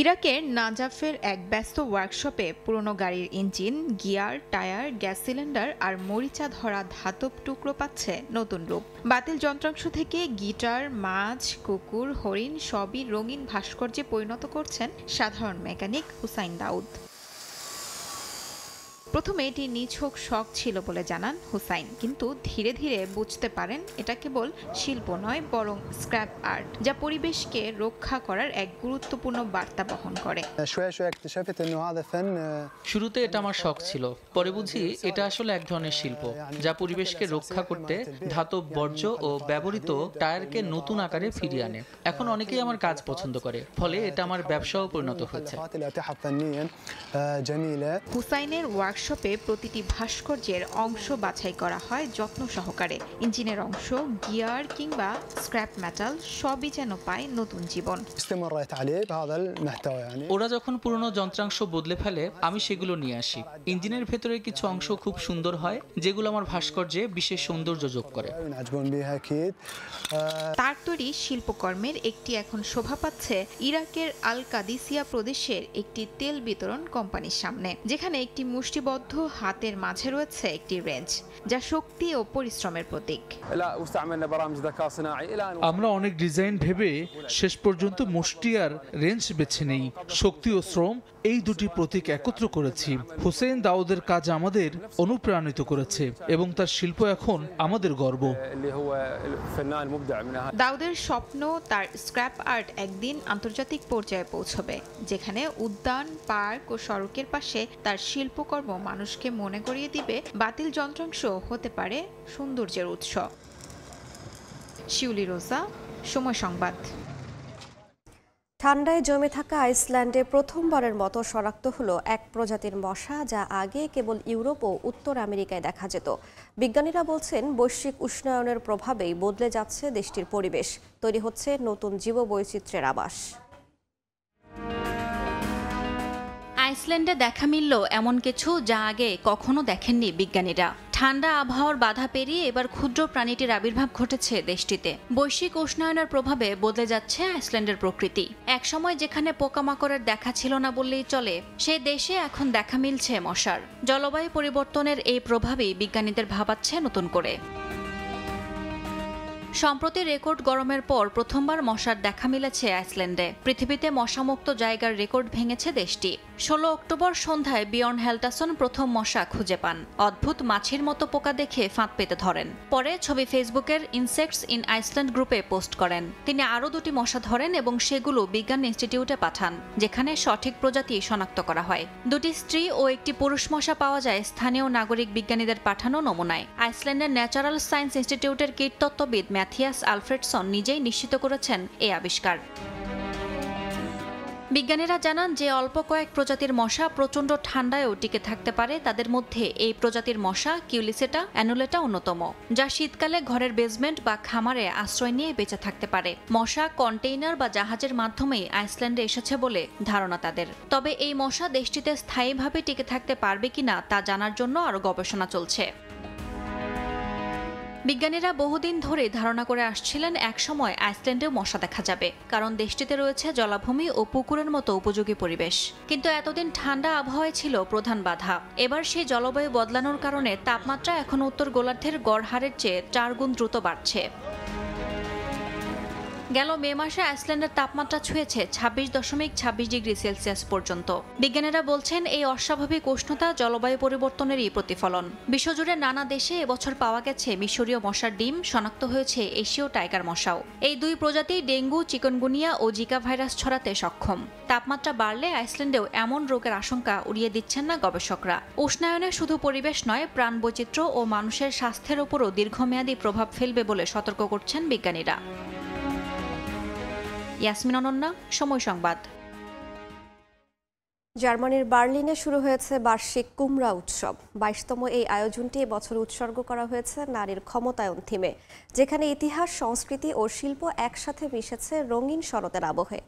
ইরাকের নাজাফের এক ব্যস্ত ওয়ার্কশপে পুরনো গাড়ির engine, gear, tyre, gas cylinder আর মরিচা ধরা ধাতব টুকরো পাচ্ছে নতুন রূপ। বাতিল যন্ত্রাংশ থেকে গিটার, মাছ, কুকুর, হরিণ সবই রঙিন ভাস্কর্যে পরিণত করছেন সাধারণ মেকানিক হুসাইন দাউদ। প্রথমে এটি নিছক শখ ছিল বলে জানান হুসাইন, কিন্তু ধীরে ধীরে বুঝতে পারেন এটা কেবল শিল্প নয়, বরং স্ক্র্যাপ আর্ট, যা পরিবেশকে রক্ষা করার এক গুরুত্বপূর্ণ বার্তা বহন করে। শুরুতে এটা আমার শখ ছিল, পরে বুঝি এটা আসলে এক ধরনের শিল্প যা পরিবেশকে রক্ষা করতে ধাতব বর্জ্য ও ব্যবহৃত টায়ারকে নতুন আকারে ফিরিয়ে আনে। এখন অনেকেই আমার কাজ পছন্দ করে, ফলে এটা আমার ব্যবসাও পরিণত হয়েছে। হুসাইনের ওয়ার্কশপে প্রতিটি ভাস্কর্যের অংশ বাছাই করা হয় যত্ন সহকারে। ইঞ্জিনের অংশ, গিয়ার কিংবা স্ক্র্যাপ মেটাল সবই যেন পায় নতুন জীবন। ওরা যখন পুরনো যন্ত্রাংশ বদলে ফেলে, আমি সেগুলো নিয়ে আসি। ইঞ্জিনের ভেতরে কিছু অংশ খুব সুন্দর হয়, যেগুলো আমার ভাস্কর্যে বিশেষ সৌন্দর্য যোগ করে। তার তৈরি শিল্পকর্মের একটি এখন শোভা পাচ্ছে ইরাকের আল কাদিসিয়া প্রদেশের একটি তেল বিতরণ কোম্পানির সামনে, যেখানে একটি মুষ্টিবড় সারিবদ্ধ হাতের মাঝে রয়েছে একটি রেঞ্জ, যা শক্তি ও পরিশ্রমের প্রতীক। আমরা অনেক ডিজাইন ভেবে শেষ পর্যন্ত মুষ্টি আর রেঞ্জ বেছে নেই। শক্তি ও শ্রম এই দুটি প্রতীক একত্র করেছি। হুসেইন দাউদের কাজ আমাদের অনুপ্রাণিত করেছে এবং তার শিল্প এখন আমাদের গর্ব। দাউদের স্বপ্ন তার স্ক্র্যাপ আর্ট একদিন আন্তর্জাতিক পর্যায়ে পৌঁছবে, যেখানে উদ্যান, পার্ক ও সড়কের পাশে তার শিল্পকর্ম মানুষকে মনে করিয়ে দিবে বাতিল যন্ত্রাংশ হতে পারে সৌন্দর্যের উৎস। শিউলি রোজা, সময় সংবাদ। ঠান্ডায় জমে থাকা আইসল্যান্ডে প্রথমবারের মতো শনাক্ত হলো এক প্রজাতির মশা, যা আগে কেবল ইউরোপ ও উত্তর আমেরিকায় দেখা যেত। বিজ্ঞানীরা বলছেন, বৈশ্বিক উষ্ণায়নের প্রভাবেই বদলে যাচ্ছে দেশটির পরিবেশ, তৈরি হচ্ছে নতুন জীববৈচিত্র্যের আবাস। আইসল্যান্ডে দেখা মিলল এমন কিছু যা আগে কখনো দেখেননি বিজ্ঞানীরা। ঠান্ডা আবহাওয়ার বাধা পেরিয়ে এবার ক্ষুদ্র প্রাণীটির আবির্ভাব ঘটেছে দেশটিতে। বৈশ্বিক উষ্ণায়নের প্রভাবে বদলে যাচ্ছে আইসল্যান্ডের প্রকৃতি। একসময় যেখানে পোকামাকড়ের দেখা ছিল না বললেই চলে, সেই দেশে এখন দেখা মিলছে মশার। জলবায়ু পরিবর্তনের এই প্রভাবই বিজ্ঞানীদের ভাবাচ্ছে নতুন করে। সম্প্রতি রেকর্ড গরমের পর প্রথমবার মশার দেখা মিলেছে আইসল্যান্ডে। পৃথিবীতে মশামুক্ত জায়গার রেকর্ড ভেঙেছে দেশটি। 16 অক্টোবর সন্ধ্যায় বিয়র্ন হেলটাসন প্রথম মশা খুঁজে পান। অদ্ভুত মাছির মতো পোকা দেখে ফাঁদ পেতে ধরেন। পরে ছবি ফেসবুকের ইনসেক্টস ইন আইসল্যান্ড গ্রুপে পোস্ট করেন। তিনি আরও 2টি মশা ধরেন এবং সেগুলো বিজ্ঞান ইনস্টিটিউটে পাঠান, যেখানে সঠিক প্রজাতি শনাক্ত করা হয়। 2টি স্ত্রী ও একটি পুরুষ মশা পাওয়া যায় স্থানীয় নাগরিক বিজ্ঞানীদের পাঠানো নমুনায়। আইসল্যান্ডের ন্যাচারাল সায়েন্স ইনস্টিটিউটের কীটতত্ত্ববিদ ম্যাথিয়াস আলফ্রেডসন নিজেই নিশ্চিত করেছেন এই আবিষ্কার। বিজ্ঞানীরা জানান যে অল্প কয়েক প্রজাতির মশা প্রচণ্ড ঠান্ডায়ও টিকে থাকতে পারে। তাদের মধ্যে এই প্রজাতির মশা কিউলিসেটা অ্যানুলেটা অন্যতম, যা শীতকালে ঘরের বেসমেন্ট বা খামারে আশ্রয় নিয়ে বেঁচে থাকতে পারে। মশা কন্টেইনার বা জাহাজের মাধ্যমেই আইসল্যান্ডে এসেছে বলে ধারণা তাদের। তবে এই মশা দেশটিতে স্থায়ীভাবে টিকে থাকতে পারবে কিনা তা জানার জন্য আরও গবেষণা চলছে। বিজ্ঞানীরা বহুদিন ধরে ধারণা করে আসছিলেন একসময় আইসল্যান্ডেও মশা দেখা যাবে, কারণ দেশটিতে রয়েছে জলাভূমি ও পুকুরের মতো উপযোগী পরিবেশ। কিন্তু এতদিন ঠান্ডা আবহাওয়ায় ছিল প্রধান বাধা। এবার সেই জলবায়ু বদলানোর কারণে তাপমাত্রা এখন উত্তর গোলার্ধের গড় হারের চেয়ে 4 গুণ দ্রুত বাড়ছে। গেল মে মাসে আইসল্যান্ডের তাপমাত্রা ছুঁয়েছে 26.26 ডিগ্রি সেলসিয়াস পর্যন্ত। বিজ্ঞানীরা বলছেন, এই অস্বাভাবিক উষ্ণতা জলবায়ু পরিবর্তনেরই প্রতিফলন। বিশ্বজুড়ে নানা দেশে এবছর পাওয়া গেছে মিশরীয় মশার ডিম, শনাক্ত হয়েছে এশীয় টাইগার মশাও। এই 2 প্রজাতি ডেঙ্গু, চিকনগুনিয়া ও জিকা ভাইরাস ছড়াতে সক্ষম। তাপমাত্রা বাড়লে আইসল্যান্ডেও এমন রোগের আশঙ্কা উড়িয়ে দিচ্ছেন না গবেষকরা। উষ্ণায়নে শুধু পরিবেশ নয়, প্রাণবৈচিত্র্য ও মানুষের স্বাস্থ্যের উপরও দীর্ঘমেয়াদী প্রভাব ফেলবে বলে সতর্ক করছেন বিজ্ঞানীরা। ইয়াসমিন অনন্যা, সময় সংবাদ। জার্মানির বার্লিনে শুরু হয়েছে বার্ষিক কুমড়া উৎসব। 22তম এই আয়োজনটি এবছর উৎসর্গ করা হয়েছে নারীর ক্ষমতায়ন থিমে, যেখানে ইতিহাস, সংস্কৃতি ও শিল্প একসাথে মিশেছে রঙিন শরতের আবহে।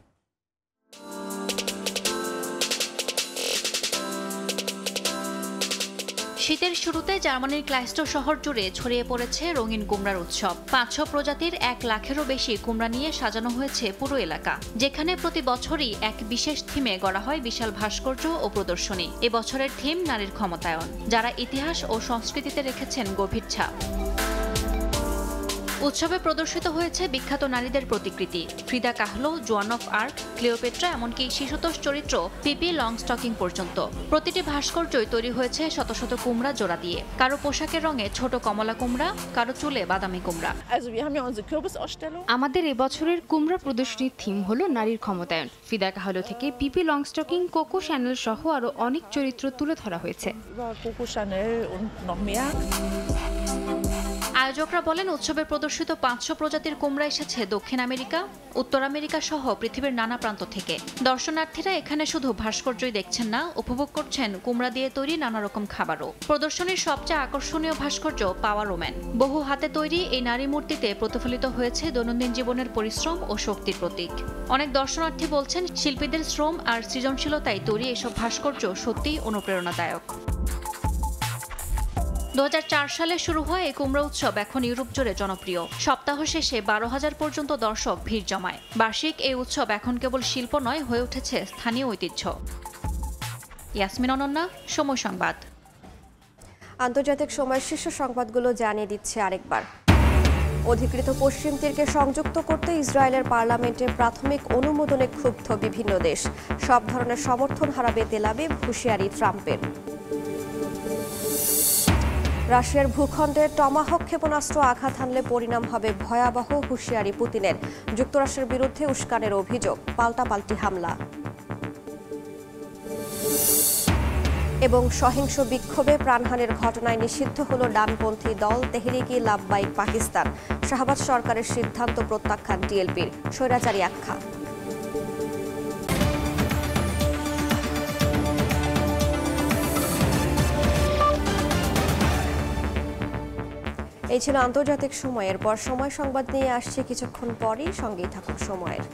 শীতের শুরুতে জার্মানির ক্লাইস্টো শহর জুড়ে ছড়িয়ে পড়েছে রঙিন কুমড়ার উৎসব। 500 প্রজাতির 1 লাখেরও বেশি কুমড়া নিয়ে সাজানো হয়েছে পুরো এলাকা, যেখানে প্রতি বছরই এক বিশেষ থিমে গড়া হয় বিশাল ভাস্কর্য ও প্রদর্শনী। এবছরের থিম নারীর ক্ষমতায়ন, যারা ইতিহাস ও সংস্কৃতিতে রেখেছেন গভীর ছাপ। উৎসবে প্রদর্শিত হয়েছে বিখ্যাত নারীদের প্রতিকৃতি, ফ্রিদা কাহলো, জোয়ান অফ আর্ক, ক্লিওপেট্রা, এমনকি শিশুতোষ চরিত্র পিপি লংস্টকিং পর্যন্ত। প্রতিটি ভাস্কর্যই তৈরি হয়েছে শত শত কুমড়া জোড়া দিয়ে। কারো পোশাকের রঙে ছোট কমলা কুমড়া, কারো চুলে বাদামি কুমড়া। আমাদের এবছরের কুমড়া প্রদর্শনীর থিম হলো নারীর ক্ষমতায়ন। ফ্রিদা কাহলো থেকে পিপি লংস্টকিং, কোকো শ্যানেল সহ আরো অনেক চরিত্র তুলে ধরা হয়েছে। আয়োজকরা বলেন, উৎসবে প্রদর্শিত 500 প্রজাতির কুমড়া এসেছে দক্ষিণ আমেরিকা, উত্তর আমেরিকা সহ পৃথিবীর নানা প্রান্ত থেকে। দর্শনার্থীরা এখানে শুধু ভাস্কর্যই দেখছেন না, উপভোগ করছেন কুমড়া দিয়ে তৈরি নানা রকম খাবারও। প্রদর্শনীর সবচেয়ে আকর্ষণীয় ভাস্কর্য পাওয়ার ওম্যান। বহু হাতে তৈরি এই নারী মূর্তিতে প্রতিফলিত হয়েছে দৈনন্দিন জীবনের পরিশ্রম ও শক্তির প্রতীক। অনেক দর্শনার্থী বলছেন, শিল্পীদের শ্রম আর সৃজনশীলতায় তৈরি এসব ভাস্কর্য সত্যিই অনুপ্রেরণাদায়ক। 2004 সালে শুরু হয় এই কুমড়া উৎসব এখন ইউরোপ জুড়ে জনপ্রিয়। সপ্তাহ শেষে 12,000 পর্যন্ত দর্শক ভিড় জমায়। বার্ষিক এই উৎসব এখন কেবল শিল্প নয়, হয়ে উঠেছে স্থানীয় ঐতিহ্য। ইয়াসমিন অনন্যা, সময় সংবাদ। আন্তর্জাতিক সময়ের শীর্ষ সংবাদগুলো জানিয়ে দিচ্ছে আরেকবার। অধিকৃত পশ্চিম তীরকে সংযুক্ত করতে ইসরায়েলের পার্লামেন্টে প্রাথমিক অনুমোদনে ক্ষুব্ধ বিভিন্ন দেশ। সব ধরনের সমর্থন হারাবে তেল আবিব, হুঁশিয়ারি ট্রাম্পের। রাশিয়ার ভূখণ্ডে টমাহক ক্ষেপণাস্ত্র আঘাত হানলে পরিণাম হবে ভয়াবহ, হুঁশিয়ারি পুতিনের। যুক্তরাষ্ট্রের বিরুদ্ধে উস্কানের অভিযোগ, পাল্টাপাল্টি হামলা। এবং সহিংস বিক্ষোভে প্রাণহানির ঘটনায় নিষিদ্ধ হল ডানপন্থী দল তেহরিক-ই লাব্বাইক পাকিস্তান। শাহবাজ সরকারের সিদ্ধান্ত প্রত্যাখ্যান টিএলপির, স্বৈরাচারী আখ্যা। এই ছিল আন্তর্জাতিক সময়ের পর সময় সংবাদ নিয়ে আসছে কিছুক্ষণ পরই, সঙ্গেই থাকুন সময়ের।